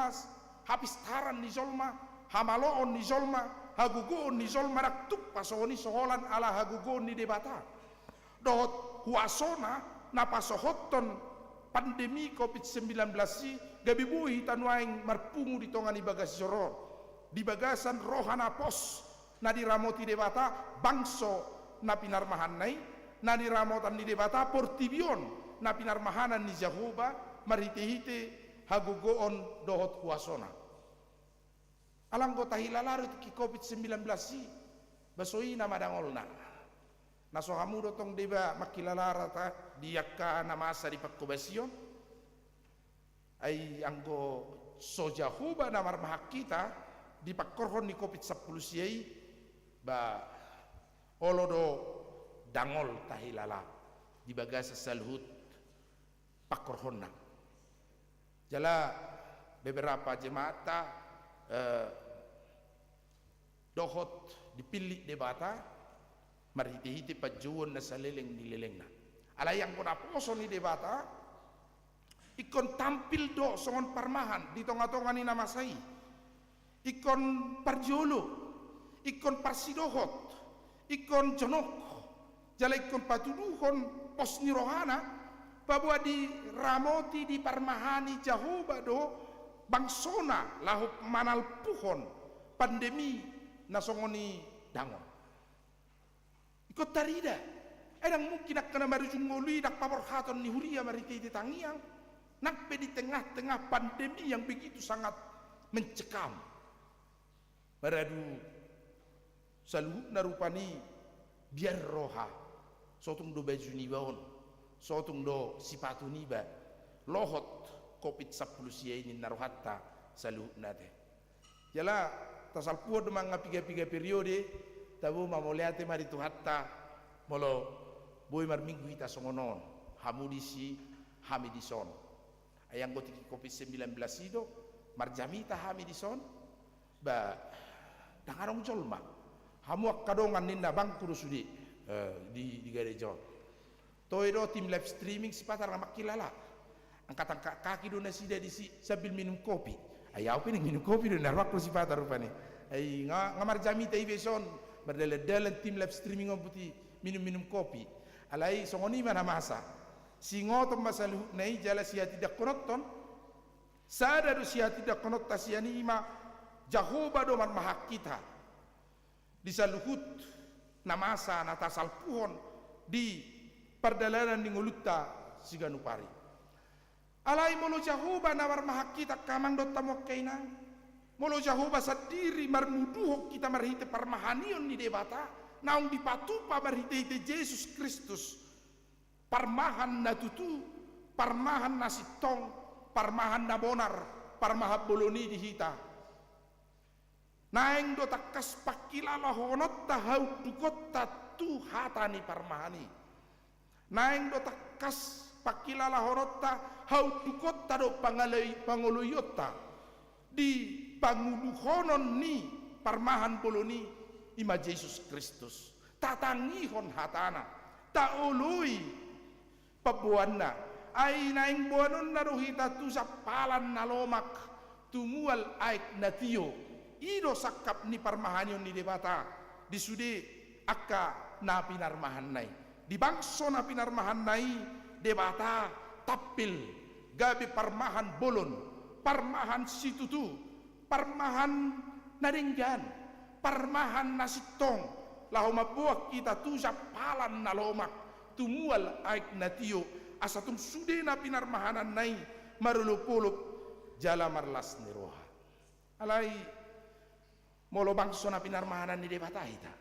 habis taran ni zolma hamaloon ni zolma hagugoon ni zolma raktuk pasoni soholan ala hagugoon ni debata dohot huasona napasohoton pandemi COVID-19 si gabibuhi tanuaing marpungu di tongan di bagas joror di bagasan rohana pos na diramoti debata bangso na pinarmahan nai na diramotan ni debata portibion na pinarmahanan ni Jahoba marhite-hite hagugoon dohot huasona alanggo tahilalarut ki COVID-19 si basoi na madangolna naso hamudo tong deba makilalara ta diakka na masa di pakkobasion ay anggo sojahuba na marmahak kita di pakkorhon ni COVID-10 siai ba olodo dangol tahilala di bagasa salhut pakkorhonna jala beberapa jemaata dohot dipilih debata marhite-hite pajuon na saleleng nilelengna alayang ko na poso ni debata ikon tampil do songon parmahan di tonga-tonga ni namasai ikon parjolo ikon parsidohot ikon jonok jala ikon patuduhon pos ni rohana bahwa di ramoti di parmahani Jahoba do bangsona lahuk manal puhon pandemi nasongoni dangon ikut tarida edang mungkin nak kena baru jungoli dak pabor haton ni huria marite di tangiang nakpe di tengah-tengah pandemi yang begitu sangat mencekam baradu saluhuk narupani biar roha sotung do baju ni baon sotung do sipatu niba lohot COVID-10 siya ini naruhatta saluhuk nate jala tasal puo demang piga-piga periode tabu mamoleate mari tuhatta molo boy mar minggu hita songonon hamudisi hamidison ayang gotiki COVID-19 ido marjamita hamidison ba dangarong jolma hamu kadongan ninna bangkuru sudi di gereja toido tim live streaming sipatar makilala angkatan kaki do nasi di sambil minum kopi ayaw pining minum kopi do narwak ko sipatar rupani ay ngamar jamita ibeson berdele-dele tim live streaming buti minum kopi alai songoni mana masa singo to masalu nei jala sia tidak konoton sada do sia tidak konotasi anima Jahoba do man mahak kita disaluhut namasa natasal puhon di perdalanan di ngulutta siganupari alai molo Jahoba nawar mahak kita kamang do tamok kaina molo Jahoba sadiri marmuduhok kita marhite parmahanion ni debata naung dipatupa marhite Yesus Kristus parmahan na tutu parmahan na sitong parmahan na bonar parmahab boloni dihita naeng do takas pakilala honot tahau dukotta tu hatani parmahani naeng do takas pakilala honot tahau dukotta do pangoloyota di panguluhonon ni parmahan boloni ima Yesus Kristus tatangihon hatana taului pabuanna ay naeng buanon na rohita tu sa palan na lomak tumual aik natio ido sakap ni parmahanyon ni debata di sude akka na pinarmahan nai di bangso na pinarmahan nai debata tapil gabi parmahan bolon parmahan situtu parmahan naringgan parmahan nasitong lahu mabuak kita tu sa palan na lomak tumual aik natio asatung sude na pinarmahanan nai marulupulup jala marlas ni roha alai molo bangso na pinarmahanan ni debata hita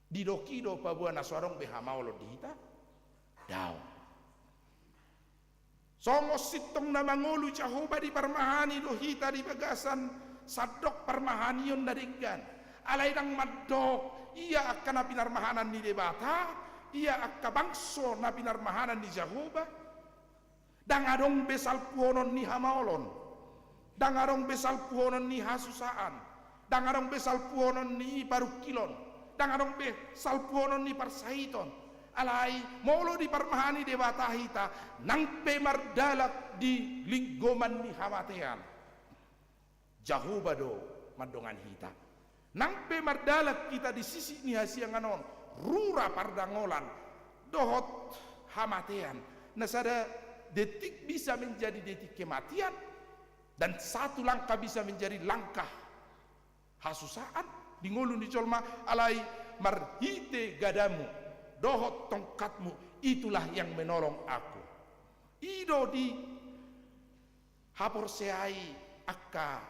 didokido pabuana suarong behamaulo dihita daw songo sitong na mangulu Jahoba di parmahani do hita di bagasan sadok parmahanion naringgan alay nang madok iya akka na pinarmahanan ni debata iya akka bangso na pinarmahanan ni Jahoba dangadong besal puonon ni hamaolon dangarong besal puhonon ni hasusaan dangarong besal puhonon ni parukilon dangarong besal puhonon ni parsaiton alai molo di parmahani debata hita nang pemardalak di linggoman ni hamatean Jahoba do mandongan hita nang pemardalak kita di sisi ni hasianganon rura pardangolan dohot hamatean nasada detik bisa menjadi detik kematian dan satu langkah bisa menjadi langkah hasusaan di ngulu ni colma alai marhite gadamu dohot tongkatmu itulah yang menolong aku ido di hapor seai akka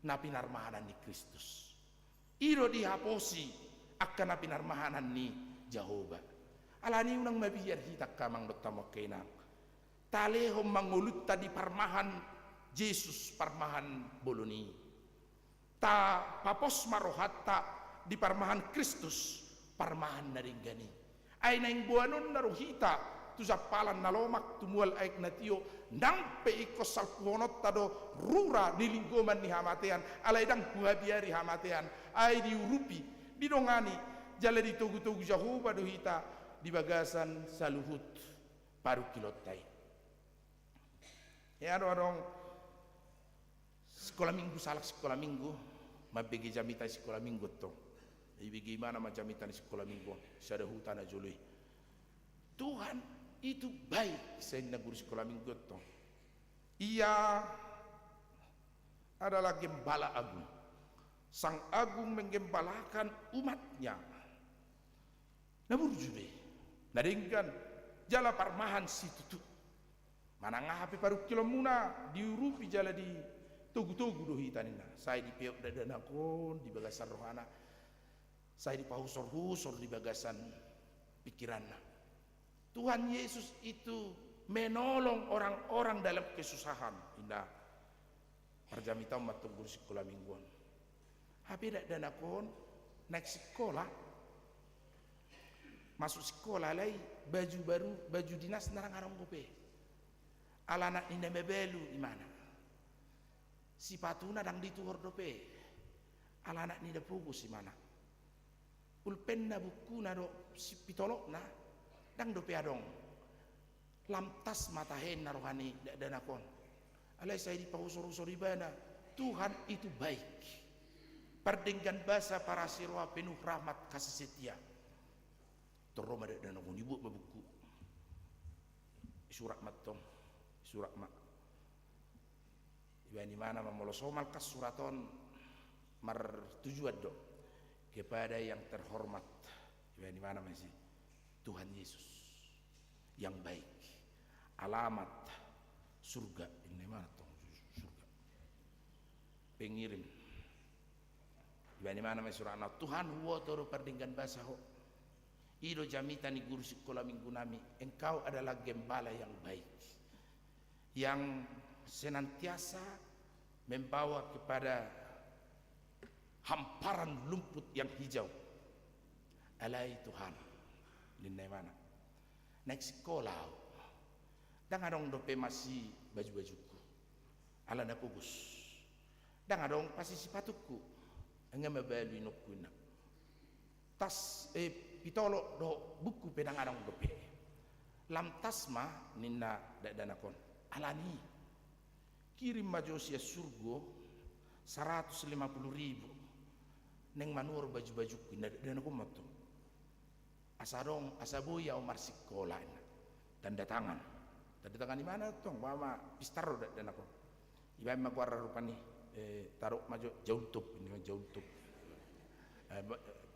napi narmahanan ni Kristus ido di haposi akka napi narmahanan ni Jahoba alani unang mabiyar hitak kamang dottamo kenang talehom mangulutta di parmahan Yesus parmahan boloni ta papos marohatta di parmahan Kristus parmahan naringgani ay naing buanon naruhita tu sapalan nalomak tumual aik natio nang pe ikos salpuhonot tado rura di linggoman ni hamatean alay dang buhabiari hamatean ay diurupi didongani jala di togu-togu Jahoba dohita di bagasan saluhut paru kilotai ya adong sekolah minggu salak sekolah minggu mabegi jamita sekolah minggu to ibigi mana majamita di sekolah minggu sada hutana jului Tuhan itu baik saya guru sekolah minggu to ia adalah gembala agung sang agung menggembalakan umatnya nabur jube naringkan jala parmahan situ tu manangah hape paru kilomuna diurupi jala di tugu-tugu do hitanina saya di peok dadanakon di bagasan rohana saya di pahusor-husor di bagasan pikiranna Tuhan Yesus itu menolong orang-orang dalam kesusahan indah perjamita umat tunggu sekolah mingguan Hape dak dana kon naik sekolah, masuk sekolah lagi baju baru, baju dinas narang arang gope. Alana ina mebelu di mana? Sipatuna dang dituhor dope. Alana ni da pugus di mana? Pulpenna bukuna do si pitolokna dang dope adong. Lamtas matahen narohani dak dana kon. Alai saya di pausur-usur ibana. Tuhan itu baik. Perdenggan bahasa para sirwa penuh rahmat kasih setia. Teroma dak dana kon ibu buku. Surat matong, surat mak. Ibani mana mamolosomal kas suraton mar tujuan do kepada yang terhormat. Ibani mana masih Tuhan Yesus yang baik. Alamat surga ini mana tong surga. Pengirim. Ibani mana masih surana Tuhan huwa toro perdinggan bahasa ho. Ido jamita ni guru sekolah minggu nami, engkau adalah gembala yang baik, yang senantiasa membawa kepada hamparan lumpur yang hijau. Alai Tuhan, lindai mana? Naik sekolah, dan adong dope masih baju-bajuku, ala na pugus, dan adong pasti sepatuku, enggak membeli nukuna. Tas pitolo do buku pedang adang dope lam tasma ninna dana kon alani kirim majosia surgo 150.000 neng manur baju-baju dana kon matu asadong asaboya Omar sekolah tanda tangan di mana tong mama pistaro dana kon iba magwara rupani taruh majo jauntub ini jauntub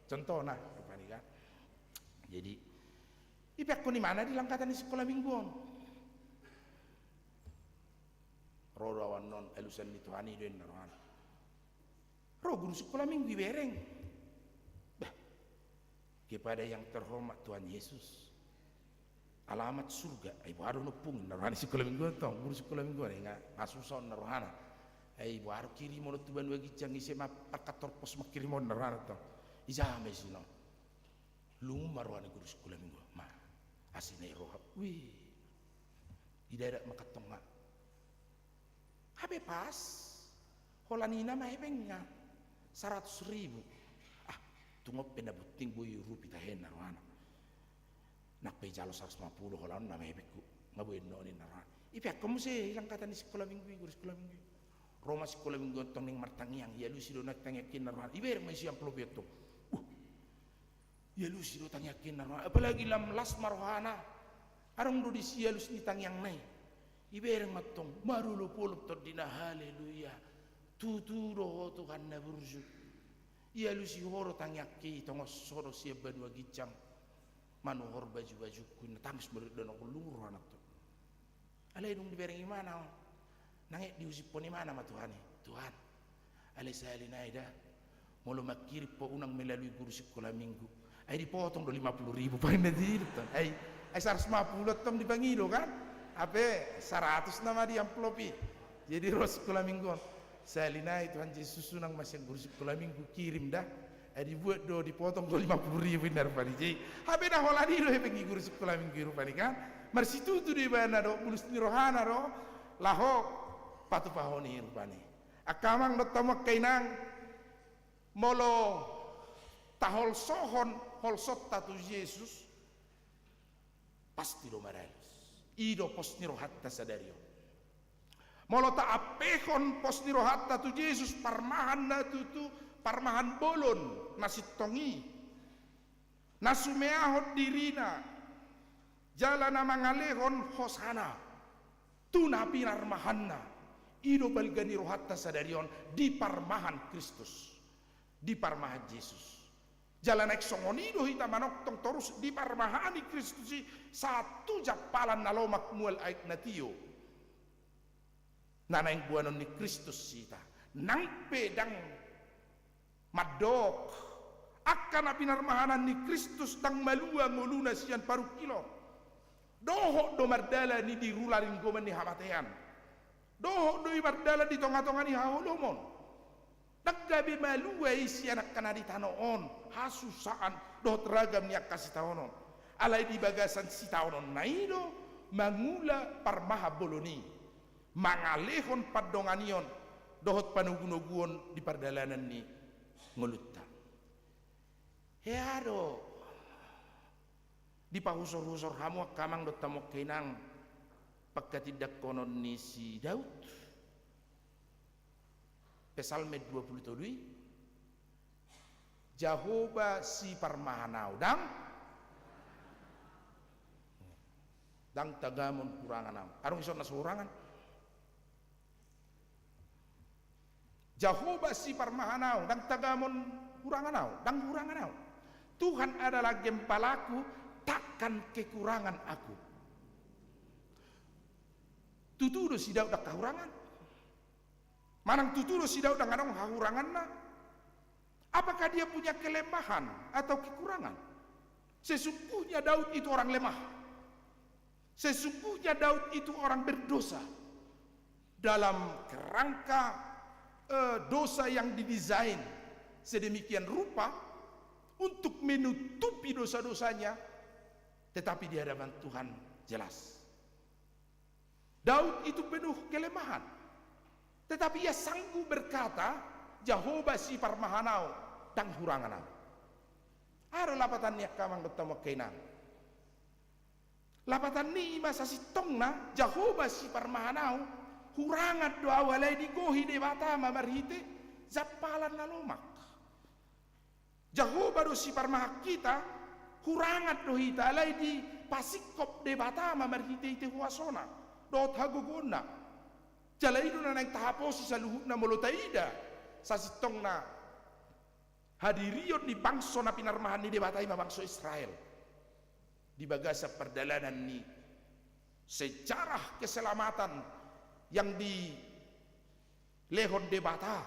contoh nah rupani kan. Jadi, ipak ko ni mana di langkatan di sekolah mingguan. Rodawan non elusan ni Tuhani den narohan. Guru sekolah minggu bereng. Bah, kepada yang terhormat Tuhan Yesus. Alamat surga. Ibu aro nupung narohan di sekolah mingguan tong guru sekolah mingguan enggak asuson narohana. Ibu aro kiri mo tuban wagi jangi sema parkator pos makiri mo narohan tong. Ijame sino. Lungu marwani guru sekolah minggu ma asine roha wih idadak makatonga habe pas holanina mah hebengnya 100.000 tungop pena buting boy rupi tahen narwana nak pe jalo 150 holan na hebeku ngabuin no ni narwana ipe kamu se ilang kata ni sekolah minggu guru sekolah minggu Roma sekolah minggu toning martangiang ya lu sido nak tanyakin narwana iber masih yang pelobet tuh ya lu sih tanyakin narwana apalagi lam las marwahana arang do disia lu sini tangyang nai ibereng matong baru lu pulup tordina haleluya tutu roho Tuhan na burju ya lu si horo tangyaki tongos soro siap banua gicang manuhor baju-baju kun tangis berdono kulur anak tu alai dong dibereng mana nangek diusip poni mana ma Tuhan alai salina ida mulu makiri po unang melalui guru sekolah minggu ay dipotong do 50.000 paling nadilip ton ay 150 tong dipangido kan ape 100 nama di amplopi jadi ros sekolah minggu salina Tuhan Yesus sunang masih guru sekolah minggu kirim dah ay dibuat do dipotong do 50.000 indar pani jadi ape dah holani do pengi guru sekolah minggu rupani kan marsitu tu di bana do mulus ni rohana do lahok patu pahoni rupani akamang do tamak kainang molo tahol sohon holsot tatu Yesus pasti do maralus ido pos niro hatta sadario molo ta apehon pos niro hatta tu Yesus parmahan na tutu parmahan bolon nasitongi nasumeahot dirina jalana mangalehon hosana tuna pinar mahanna ido balgani rohatta sadarion di parmahan Kristus di parmahan Yesus jalan eksongonido hita manok tong terus di parmahani Kristus satu japalan nalomak mual aik natio nanaing buanon ni Kristus sita nang pedang madok akan apinarmahanan ni Kristus tang malua nguluna sian paru kilo doho do mardala ni dirularin goman ni hamatean doho do mardala di tonga-tonga ni haholomon Naggabi maluway si anak kanadi tanoon, hasusaan, dohot ragam niya kasi taonon. Alay di bagasan si taonon na ido, mangula parmaha boloni. Mangalehon padonganion, dohot panugunuguon di pardalanan ni ngulutta. Heado, di pahusor-husor hamu kamang dot tamok kinang pagkatidak konon ni si Daud. Pesalme 27 Jehovah si parmahanau dang tagamon kurangan. Arong iso na surangan. Jehovah si parmahanau dang tagamon kurangan. Tuhan adalah gembalaku, takkan kekurangan aku. Tutudo si Daud dak kahurangan. Manang tutudo si Daud dengan hahurangan na. Apakah dia punya kelemahan atau kekurangan? Sesungguhnya Daud itu orang lemah. Sesungguhnya Daud itu orang berdosa. Dalam kerangka dosa yang didesain sedemikian rupa untuk menutupi dosa-dosanya, tetapi di hadapan Tuhan jelas. Daud itu penuh kelemahan. Tetapi ia sanggup berkata, Jehovah si parmahanau tang huranganau. Aro lapatan niya kamang bertemu kainan. Lapatan ni masa si tongna, Jehovah si parmahanau, hurangat doa walay digohi de bata mamarhite, zapalan na lomak. Jehovah do si parmahak kita, hurangat do hita alay di pasikop de bata mamarhite ite huasona, dot haguguna. Jalaido na nang tahaposi sa luhut na molotaida sa sitong na hadiriyon ni bangso na pinarmahan ni debatay mabangso Israel di baga sa perdalanan ni sejarah keselamatan yang di lehon debata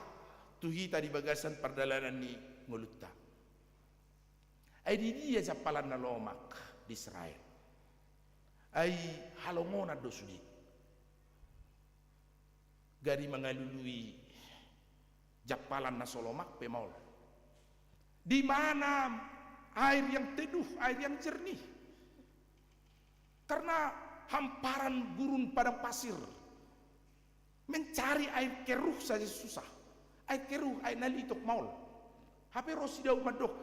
tuhita di bagasan perdalanan ni ngulutta ay di dia japalan na lomak di Israel ay halongona do sudi gari mengalului japalan na solomak pemaul, di mana air yang teduh, air yang jernih, karena hamparan gurun padang pasir, mencari air keruh saja susah, air keruh, air nalitok maul, hape rosidau madok,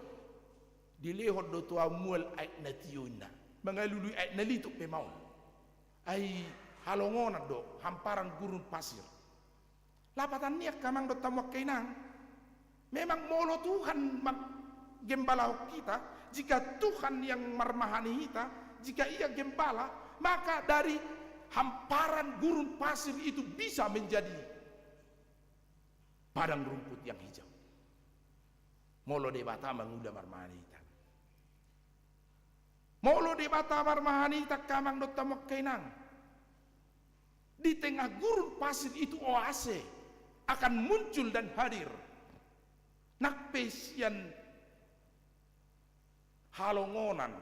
dilehot do tua mual air natiuna, mengalului air nalitok pemaul, air halongona do hamparan gurun pasir. Lapatan niya kamang do tamuak kainang. Memang molo Tuhan gembala kita. Jika Tuhan yang marmahani kita, jika ia gembala, maka dari hamparan gurun pasir itu bisa menjadi padang rumput yang hijau. Molo de bata manguda marmahani kita. Molo de bata marmahani kita kamang do tamuak kainang. Di tengah gurun pasir itu oase akan muncul dan hadir nakpesian halongonan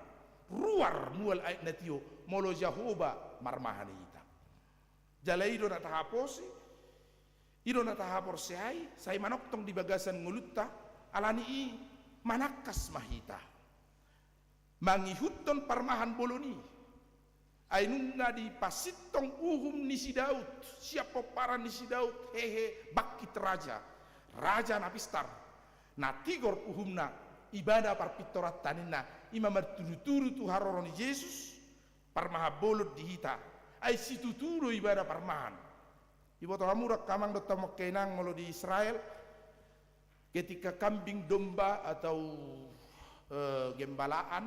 ruar mual ait natio molo Jehovah marmahani ita jalaido na tahaposi ido na tahapor seai sai manoktong di bagasan ngulutta alani i manakas mahita mangihutton parmahan boloni ainunga di pasitong uhum ni si Daud siapa para ni si Daud hehe bakit raja napistar na tigor uhumna ibadah parpitorat tanina ima marturu-turu tu haroroni Yesus parmaha bolot dihita ai situturo ibadah parmahan iboto hamurak kamang dot tamok kenang molo di Israel ketika kambing domba atau gembalaan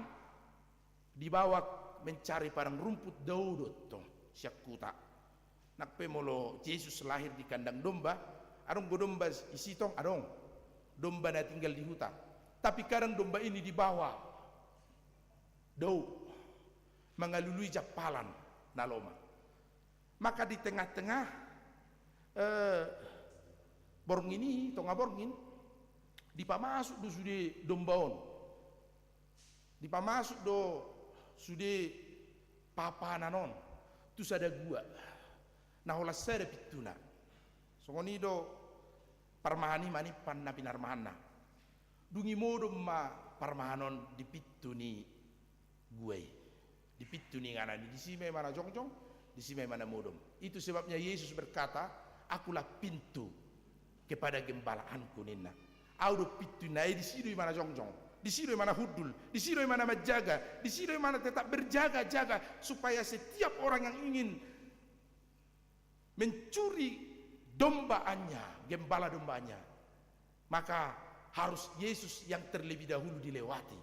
dibawa mencari padang rumput daudot tong syakuta nakpe molo Yesus lahir di kandang domba adong domba isi tong adong domba na tinggal di hutan tapi kadang domba ini dibawa dau mengalului japalan naloma maka di tengah-tengah borng ini tonga borngin dipamasuk do sude dombaon dipamasuk do sude papa nanon tu sada gua nah olah sada pituna songoni do parmahani mani panna pinarmahana dungi modom ma parmahanon di pittu ni gue di pittu ni ngana di sime mana jongjong di sime mana modom. Itu sebabnya Yesus berkata, akulah pintu kepada gembalaanku ninna. Audo pittu nai di sido mana jongjong, di sido mana hudul, di sido mana menjaga, di sido mana tetap berjaga-jaga supaya setiap orang yang ingin mencuri dombaannya, gembala dombanya, maka harus Yesus yang terlebih dahulu dilewati.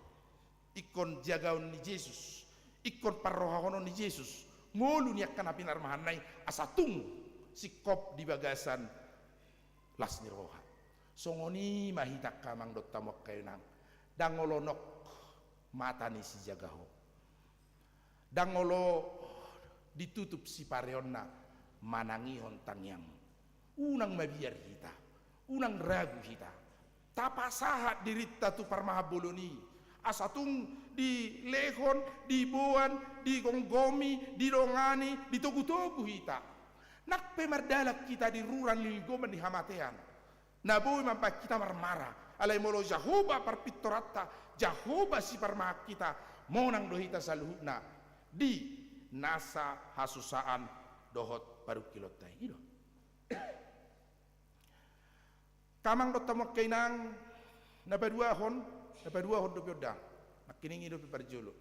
Ikon jagaon ni Yesus, ikon parrohahonon ni Yesus, ngolu niak kana pinarmahanay asatung sikop di bagasan las ni roha. Songoni mahitak kamang dot tamok kayo nang dangolonok mata ni si jagaho. Dangolo ditutup si pareon na manangihon tangyang. Unang mabiar kita, unang ragu kita. Tapasahat dirita tu parmahaboloni. Asatung di lehon, di boan, di gonggomi, di rongani, di togu-togu kita. Nak pemerdalak kita di ruran lilgoman di hamatean. Naboy mampak kita marmara. Alay molo Jahoba parpitorata, Jahoba si parmahak kita. Monang dohita saluhna di nasa hasusaan dohot baru kilotay. Ino. Kamang dot tamok kainang nabaduahon do pioda makining ido parjolo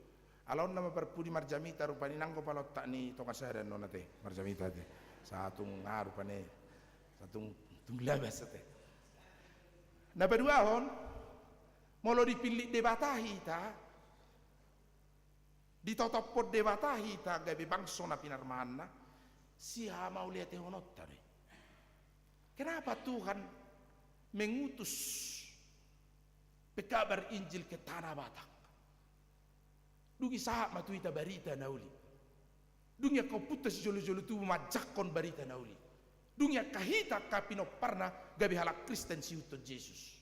alon nama parpudi marjamita rupani nangko palot tak ni tongasaren nona te marjamita te satung ngarupane satung tunglabas te nabaduahon molo dipilih debatahi ta ditotopot debatahi ta gabe bangso na pinarmahana siha mau lihat honot tare. Kenapa Tuhan mengutus pekabar Injil ke tanah Batak? Dungi sahak matuita barita nauli. Dungi kau putus jolo-jolo tu majakon barita nauli. Dungi kahita kapino parna gabi halak Kristen siuto Yesus.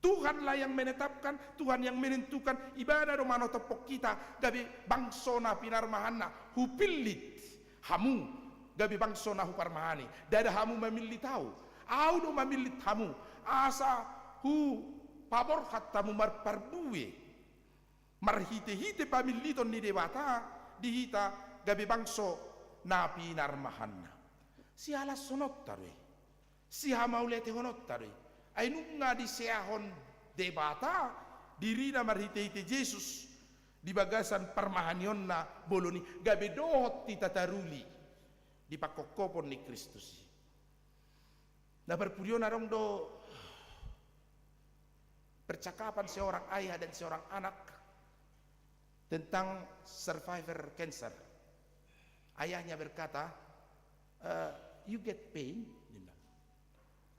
Tuhanlah yang menetapkan, Tuhan yang menentukan ibadah romano tepok kita gabi bangsona pinarmahana hupilit hamu gabi bangsona huparmahani. Dada hamu memilih tahu. Audo mamilit hamu asa hu pabor hatamu marparbuwe marhite-hite pamiliton ni dewata dihita gabe bangso napi narmahanna si alas sonot tarwe si hamaulete honot tarwe ainunga di seahon debata dirina marhite-hite Yesus di bagasan parmahanionna boloni gabe dohot titataruli di pakokopon ni Kristus. Nah berpurion arong do percakapan seorang ayah dan seorang anak tentang survivor cancer. Ayahnya berkata, you get pain?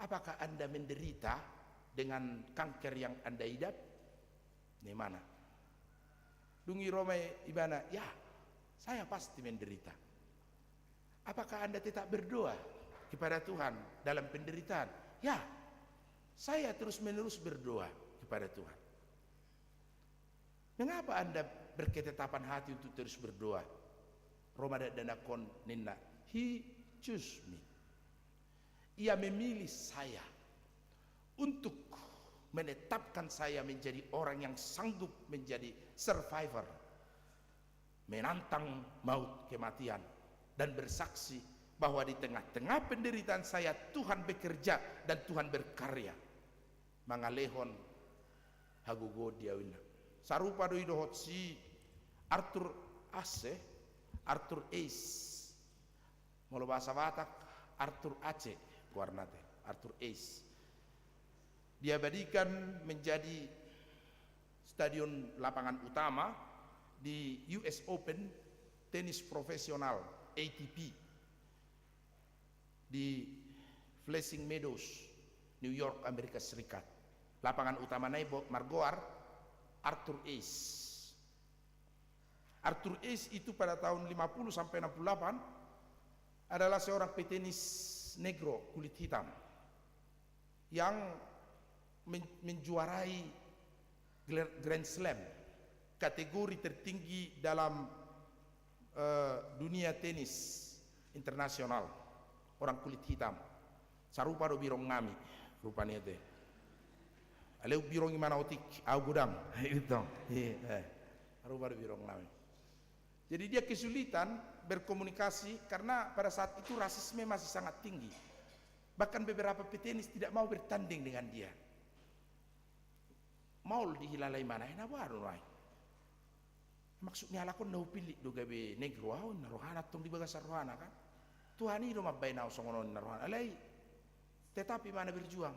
Apakah Anda menderita dengan kanker yang Anda idap? Di mana? Dungi Rome ibana, ya saya pasti menderita. Apakah Anda tetap berdoa kepada Tuhan dalam penderitaan? Ya, saya terus-menerus berdoa kepada Tuhan. Mengapa Anda berketetapan hati untuk terus berdoa? Roma danakon ninna, he choose me. Ia memilih saya untuk menetapkan saya menjadi orang yang sanggup menjadi survivor, menantang maut kematian dan bersaksi bahwa di tengah-tengah penderitaan saya Tuhan bekerja dan Tuhan berkarya. Mangalehon hagugo diawina. Sarupa doi dohot si Arthur Ace, Arthur Ace. Molo bahasa Batak Arthur Aceh warnate, Arthur Ace. Diabadikan menjadi stadion lapangan utama di US Open tenis profesional ATP di Flushing Meadows, New York, Amerika Serikat. Lapangan utama Naibok Margoar, Arthur Ace. Arthur Ace itu pada tahun 50 sampai 68 adalah seorang petenis negro kulit hitam yang menjuarai Grand Slam, kategori tertinggi dalam dunia tenis internasional. Orang kulit hitam, sarupa do birong ngami, rupanya teh. Aleu birong imana otik au gudang itu. Rupa birong nami. Jadi dia kesulitan berkomunikasi karena pada saat itu rasisme masih sangat tinggi. Bahkan beberapa petenis tidak mau bertanding dengan dia. Mau dihilalai mana? Enak baru lai. Maksudnya lakon nau pilih do gabe negro au narohana tong di bagasar rohana kan. Tuhan ini rumah bayi nau songonon narohana alai. Tetapi mana berjuang?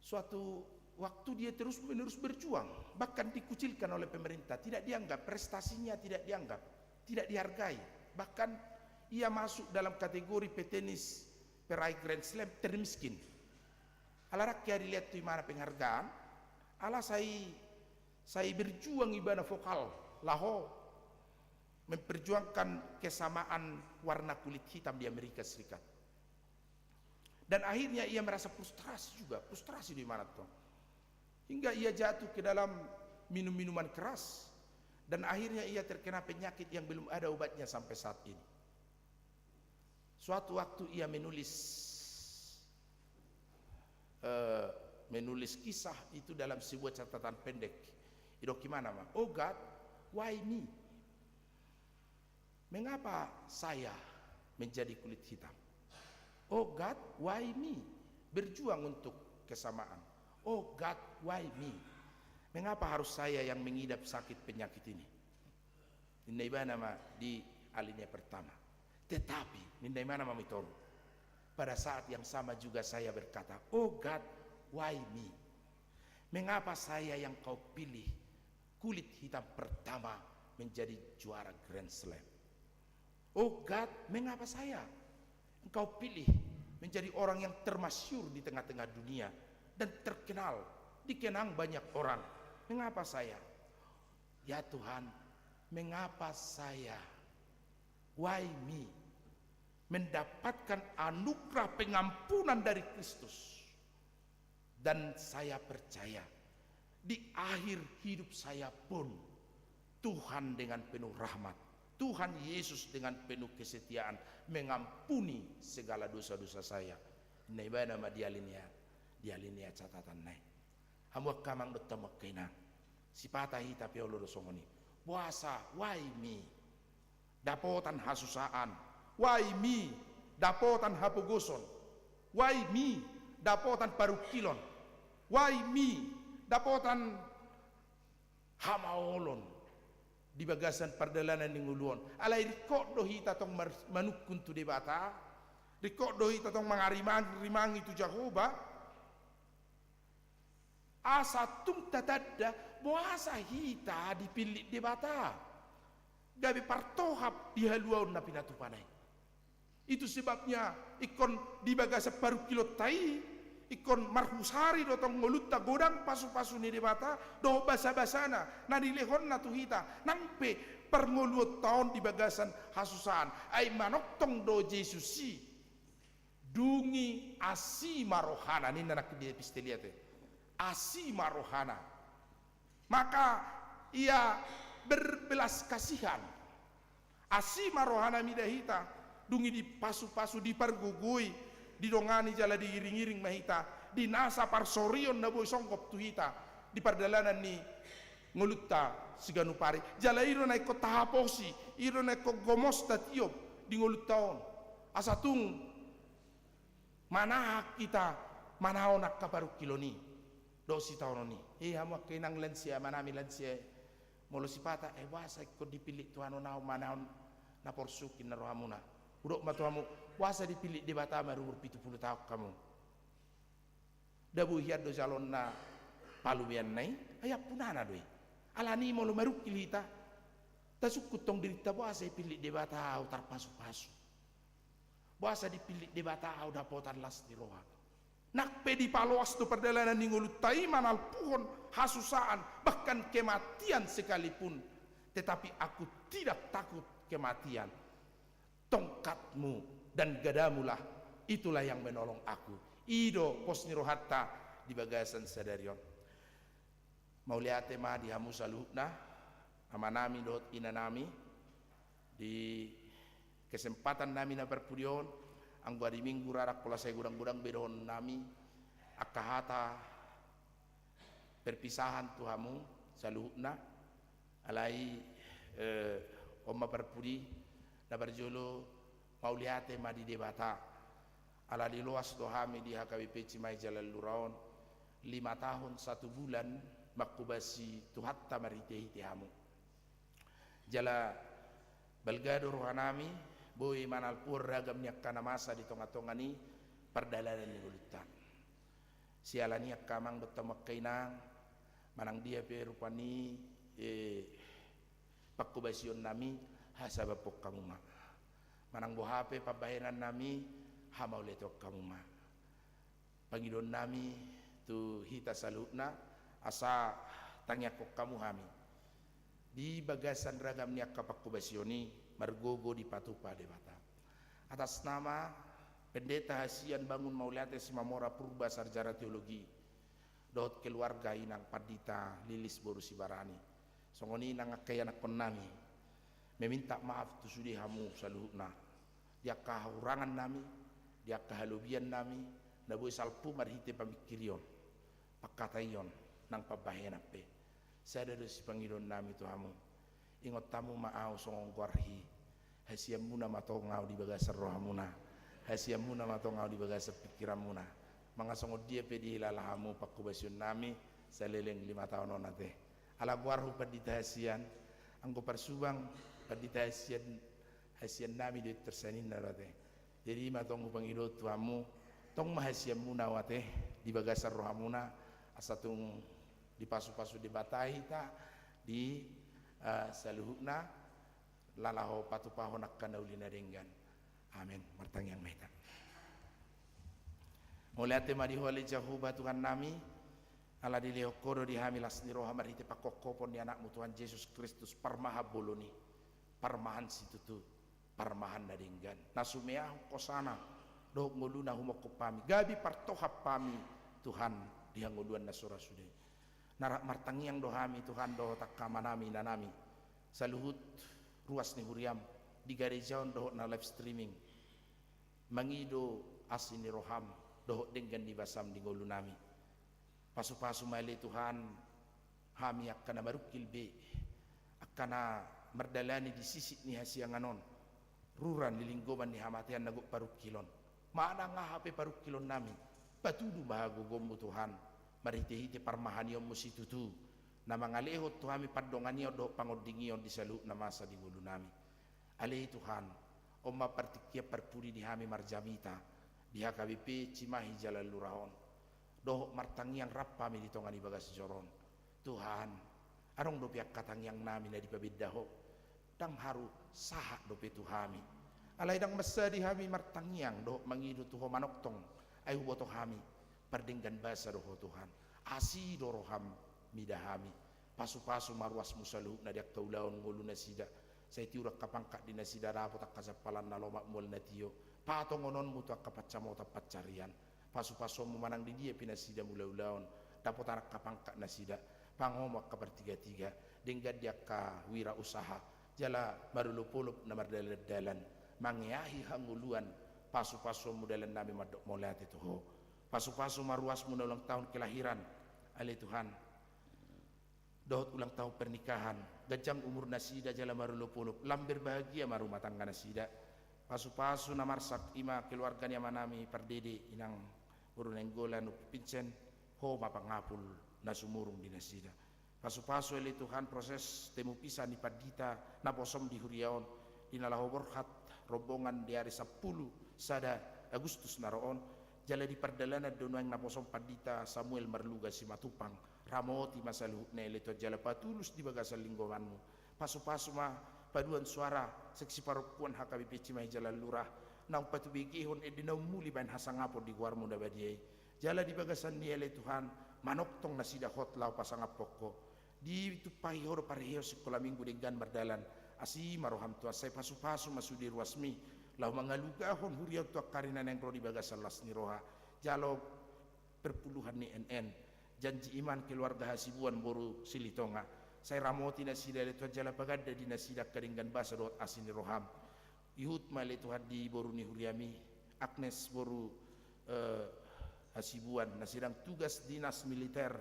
Suatu waktu dia terus menerus berjuang, bahkan dikucilkan oleh pemerintah, tidak dianggap, prestasinya tidak dianggap, tidak dihargai. Bahkan ia masuk dalam kategori petenis peraih Grand Slam termiskin. Ala rakyat dilihat di mana penghargaan, ala saya berjuang ibadah vokal, laho memperjuangkan kesamaan warna kulit hitam di Amerika Serikat. Dan akhirnya ia merasa frustrasi di mana tuh. Hingga ia jatuh ke dalam minum-minuman keras dan akhirnya ia terkena penyakit yang belum ada obatnya sampai saat ini. Suatu waktu ia menulis kisah itu dalam sebuah catatan pendek. Itu gimana, Ma? Oh God, why me? Mengapa saya menjadi kulit hitam? Oh God, why me? Berjuang untuk kesamaan. Oh God, why me? Mengapa harus saya yang mengidap sakit penyakit ini? Nindai mana Ma di alinea pertama. Tetapi nindai mana Ma mitoro? Pada saat yang sama juga saya berkata, oh God, why me? Mengapa saya yang kau pilih kulit hitam pertama menjadi juara Grand Slam? Oh God, mengapa saya? Engkau pilih menjadi orang yang termasyhur di tengah-tengah dunia dan terkenal, dikenang banyak orang. Mengapa saya? Ya Tuhan, mengapa saya? Why me? Mendapatkan anugerah pengampunan dari Kristus. Dan saya percaya di akhir hidup saya pun Tuhan dengan penuh rahmat, Tuhan Yesus dengan penuh kesetiaan mengampuni segala dosa-dosa saya. Neba nama dia linia catatan naik. Hamu kamang dotamak kena. Sipata hita piolo dosongoni. Puasa, why me? Dapotan hasusaan. Why me? Dapotan hapugoson. Why me? Dapotan parukilon. Why me? Dapotan hamaolon. Di bagasan perdalanan ning uluon. Alai rikok dohi tatong manukun tu debata. Rikok dohi tatong mangarimang itu Jehovah. Asa tung tatadda boasa hita dipilih debata. Gabi partohap di haluaun na pinatupanay. Itu sebabnya ikon di bagasa paru kilo tai, ikon marhusari dotong ngolutta godang pasu-pasu ni debata, do basa-basana, na dilehon na tuhita, nampe perngoluot tahun di bagasan hasusan, ay manoktong do Jesusi, dungi asi marohana, ini nak di episteliate, asi marohana, maka ia berbelas kasihan, asi marohana midahita, dungi di pasu-pasu di pargugui di dongani jala diiring-iring mahita di nasa parsorion na boy songkop tuhita di pardalanan ni ngolutta siganupari jala iro na iko tahaposi iro na iko gomos tatiop di ngoluttaon asatung manahak kita manahon nak kaparu kiloni dosi tahunoni hamak kinang lansia manami lansia molo sipata wasa iko dipilih tuano nao manahon na porsukin na rohamuna udok matuamu wasa dipilih di Batam umur 70 tahun kamu. Dabu hiad do jalon na palubian nai ayap punana doi. Alani mau lumaruk kilita. Tasukut tong dirita wasa dipilih di Batam tarpasu-pasu. Wasa dipilih di Batam dapotan las di roha. Nakpe di paloas tu perdalanan ningulut taiman alpuhon hasusaan bahkan kematian sekalipun. Tetapi aku tidak takut kematian. Tongkatmu dan gadamulah itulah yang menolong aku. Ido posniro hatta di bagasan sadarion. Mauliate ma di hamu saluhna amanami dot inanami di kesempatan nami na berpudion anggo di minggu rarak pola saya gudang-gudang bedon nami akahata perpisahan tuhamu saluhna alai omma perpudi na berjolo mauliate madi debata ala di luas dohami di HKBP Cimahi Jalal Luraon 5 tahun 1 bulan makubasi tuhatta marite hamu jala balgado rohanami boy manal pur ragam nyakana masa di tonga-tongani perdalanan ni gulutan sialani akamang dotamak kainang manang dia pe rupani pakubasyon nami hasabapok kamuma manang bohape pabayanan nami hamauletok kamuma pangidon nami tu hita salutna asa tangyakok kamu hami di bagasan ragam niak kapakubasyoni margogo di patupa debata atas nama pendeta hasian bangun mauliate simamora purba sarjana teologi dot keluarga inang padita lilis boru sibarani songoni nang akayanak nami meminta maaf tu sudi hamu saluhna dia kahurangan nami dia kahalubian nami naboy salpu marhite pamikirion pakatayon nang pabahenak pe sadado si pangidon nami tu hamu ingot tamu maaw songong warhi hasiam muna matongau di bagasar rohamuna hasiam muna matongau di bagasar pikiran muna mga songod dia pe di hilalahamu pakubasyon nami sa leleng 5 tahun onate ala guarhu padita hasian anggo parsubang padita hasian nami di tersanin narate jadi matong pangidot tuamu tong mahasiam muna wate di bagasar rohamuna asatung di pasu-pasu di batahita di saluhukna lalaho patupahon akkan daulina denggan amin martang yang mehta muliate madihole jahuba Tuhan nami ala di leokoro di hamilas ni roha marhite pakokopon di anakmu Tuhan Yesus Kristus parmaha boloni parmahan situtu parmahan nadenggan nasumea kosana do ngoluna humoko pami gabi partohap pami Tuhan dihangoduan nasura sude narak martangiang dohami Tuhan do takkamanami nanami saluhut ruas ni huriam di garejaon do na live streaming mangido asini roham do dengan di basam di ngolunami pasu-pasu maile Tuhan hami akkana marukil be akkana merdalani di sisi ni hasianganon ruran lilinggoman ni hamatian naguk parukilon mana ngahape parukilon nami patudu bahago gommu Tuhan marite-hite parmahanion musitutu na mangalehot Tuhami padonganion do pangodingion di salu na masa di ngulu nami alehi Tuhan omma partikia parpuri di hami marjamita di HKBP Cimahi Jalal Luraon doh martangiang rappami di tongani bagas joron Tuhan arong do piak katangiang nami na di pabiddaho dang haru sahak do pe Tuhami alai dang masa di hami martangiang do mangidu tuho manoktong ay huboto hami pardenggan basa doho Tuhan asi doroham midahami pasu-pasu marwas musaluh na diak taulaon ngulu nasida saya tiurak kapangkat di nasida rapot ak kasapalan na lomak mul natio patong onon mutu ak kapacamo tapat carian pasu-pasu memanang di dia pinasida mulaulaon dapot anak kapangkat nasida pangomak kapertiga-tiga denggan diak ka wira usaha jala marulupulup na mardaladalan mangiahi hanguluan pasu-pasu mudalan nami madok molat itu ho pasu-pasu marwas muna ulang tahun kelahiran ale Tuhan dohot ulang tahun pernikahan gajang umur nasida jala marulupulup lambir bahagia marumah tangga nasida pasu-pasu namarsak ima keluarganya manami pardede inang urunenggolan upincen ho mapangapul nasumurung di nasida pasu-pasu ele Tuhan proses temu pisan di padita naposom di huriaon dinalaho borhat rombongan di hari 10 sada Agustus naroon jala di perdalanan dono yang naposom padita Samuel Marluga Simatupang ramoti masaluh nele to jala patulus di bagasan lingkunganmu pasu-pasu mah paduan suara seksi paropuan HKBP Cimahi Jalal Lurah nang patubigihon edina muli bain hasangapon di guarmu dabadiai jala di bagasan niele Tuhan manoktong nasida hotlaw pasangapokko di tupai horo pareheo sekolah minggu dengan berdalan asi maroham tua saya pasu-pasu masudi ruasmi lau mangalugahon huriau tua karina nengro di bagasan las niroha jalo perpuluhan ni NN janji iman keluarga hasibuan boru silitonga saya ramoti nasida le tuan jala bagada di nasida kadinggan basa dot asini roham ihut male Tuhan di boru ni huriami Agnes boru Hasibuan na sedang tugas dinas militer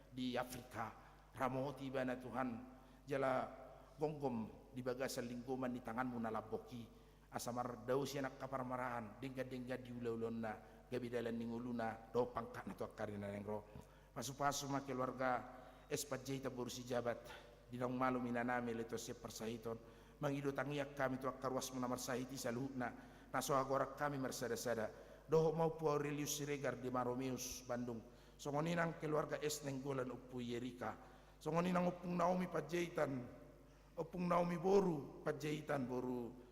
di Afrika. Ramoti bana Tuhan jala gonggom di bagasan lingkungan di tanganmu nalaboki asamar daw siya nakaparmaraan dengga di ula-ulonna gabidalan ninguluna do pangkat na to akarina nengro pasu-pasu ma keluarga espajita borusi jabat dinang malu minanami leto siya persahiton mangido tangiak kami to akarwas mo na marsahiti sa luhna naso agorak kami marsada-sada doho mau pu Aurelius Siregar di Maromeus Bandung songoninang keluarga Nenggolan upu Yerika songoninang upung Naomi Pajaitan upung Naomi boru Pajaitan boru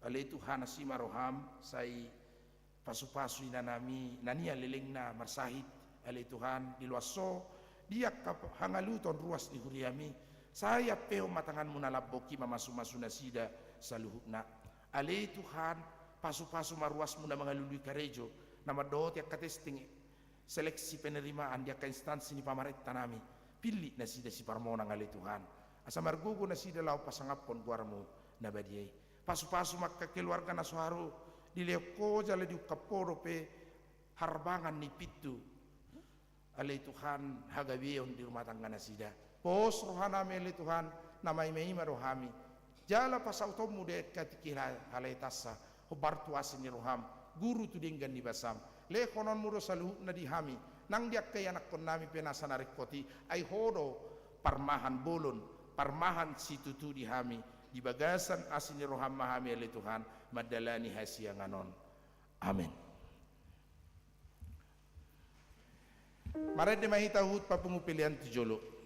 ale Tuhan asima roham sai pasu-pasu inanami nania lelengna marsahit ale Tuhan di luaso dia hangaluton ruas di huriami saya peo matanganmu nalaboki mamasu-masu nasida saluhukna ale Tuhan pasu-pasu maruasmu na mangalului karejo nama doot ya katesting seleksi penerimaan dia ke instansi ni pamarenta nami pilih nasida si parmonang ale Tuhan asa margugo nasida lau pasangapon guarmu nabadiai pasu-pasu maka keluarga nasuharu di leko jale di ukaporo pe harbangan ni pitu ale Tuhan hagabion di rumah tangga nasida pos rohana mele Tuhan namai meima rohami jala pasautomu de katikila halai tassa hobartu asini roham guru tu dinggan di basam le konon muro salu na dihami nang dia kay anak kon nami penasana rekoti ay hodo parmahan bolon parmahan situtu dihami di bagasan asini roham mahami oleh Tuhan madalani hasia nganon amin. Mari mahita hut papungu pilihan tujolo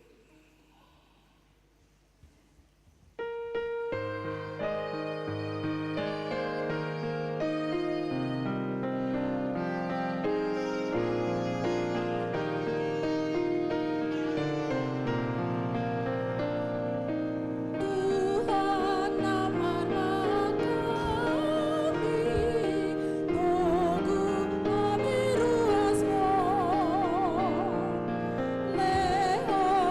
Leho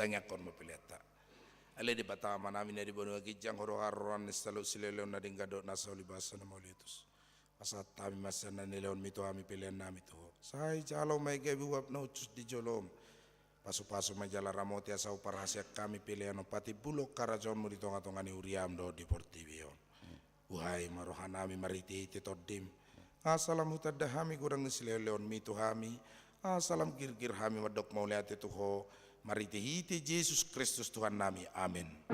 tanya kon mapileta ale di batama nami na di bonu gijang horo haron nestalo sileleon na dingado nasa ulibasa na maulitus asat tami masana nileon mito ami pilihan nami to sai jalo may gabi wap na utus di jolom pasu-pasu majala ramoti asau parhasia kami pilihan pati bulok karajon mo dito nga ni uriam do di portivion uhai marohan nami mariti iti todim asalam hutadahami kurang nisileleon mito hami asalam girgir hami madok mauliat itu ho mariti hiti Yesus Kristus Tuhan nami amin.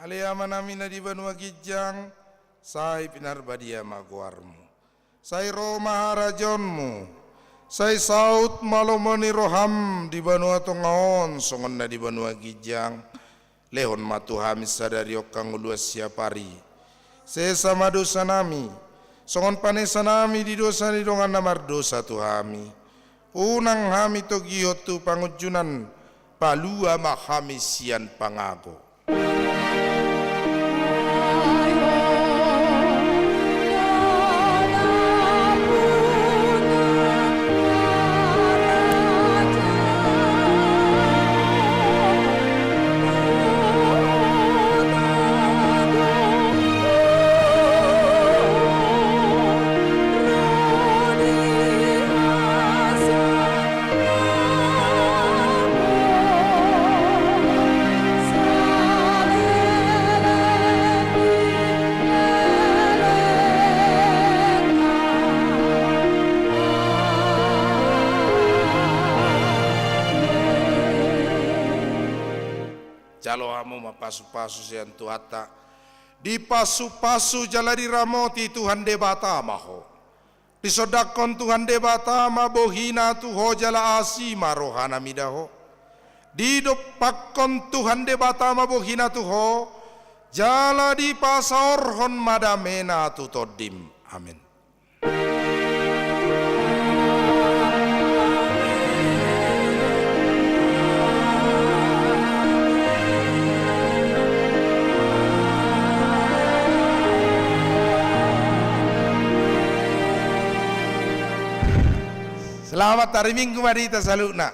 Aliyama namin na di banua gijang, say pinarbadia maguarmu, say Roma harajonmu, say saut malomoni roham di banua tongaon, songon na di banua gijang, lehon matuhami sadari okang ulua siapari, sesama dosa nami, songon panesa nami di dosa di dongan namar dosa tuhami, unang hami togio tu pangujunan, palua mahami sian pangago. Jalo hamu mapasu-pasu sian tuhata di pasu-pasu jalari ramoti Tuhan debata maho disodakon Tuhan debata ma bohina tuho jala asima rohana midaho di dopakon Tuhan debata ma bohina tuho jala di pasaorhon madamena tu todim amin. Selamat hari Minggu mari kita salutna.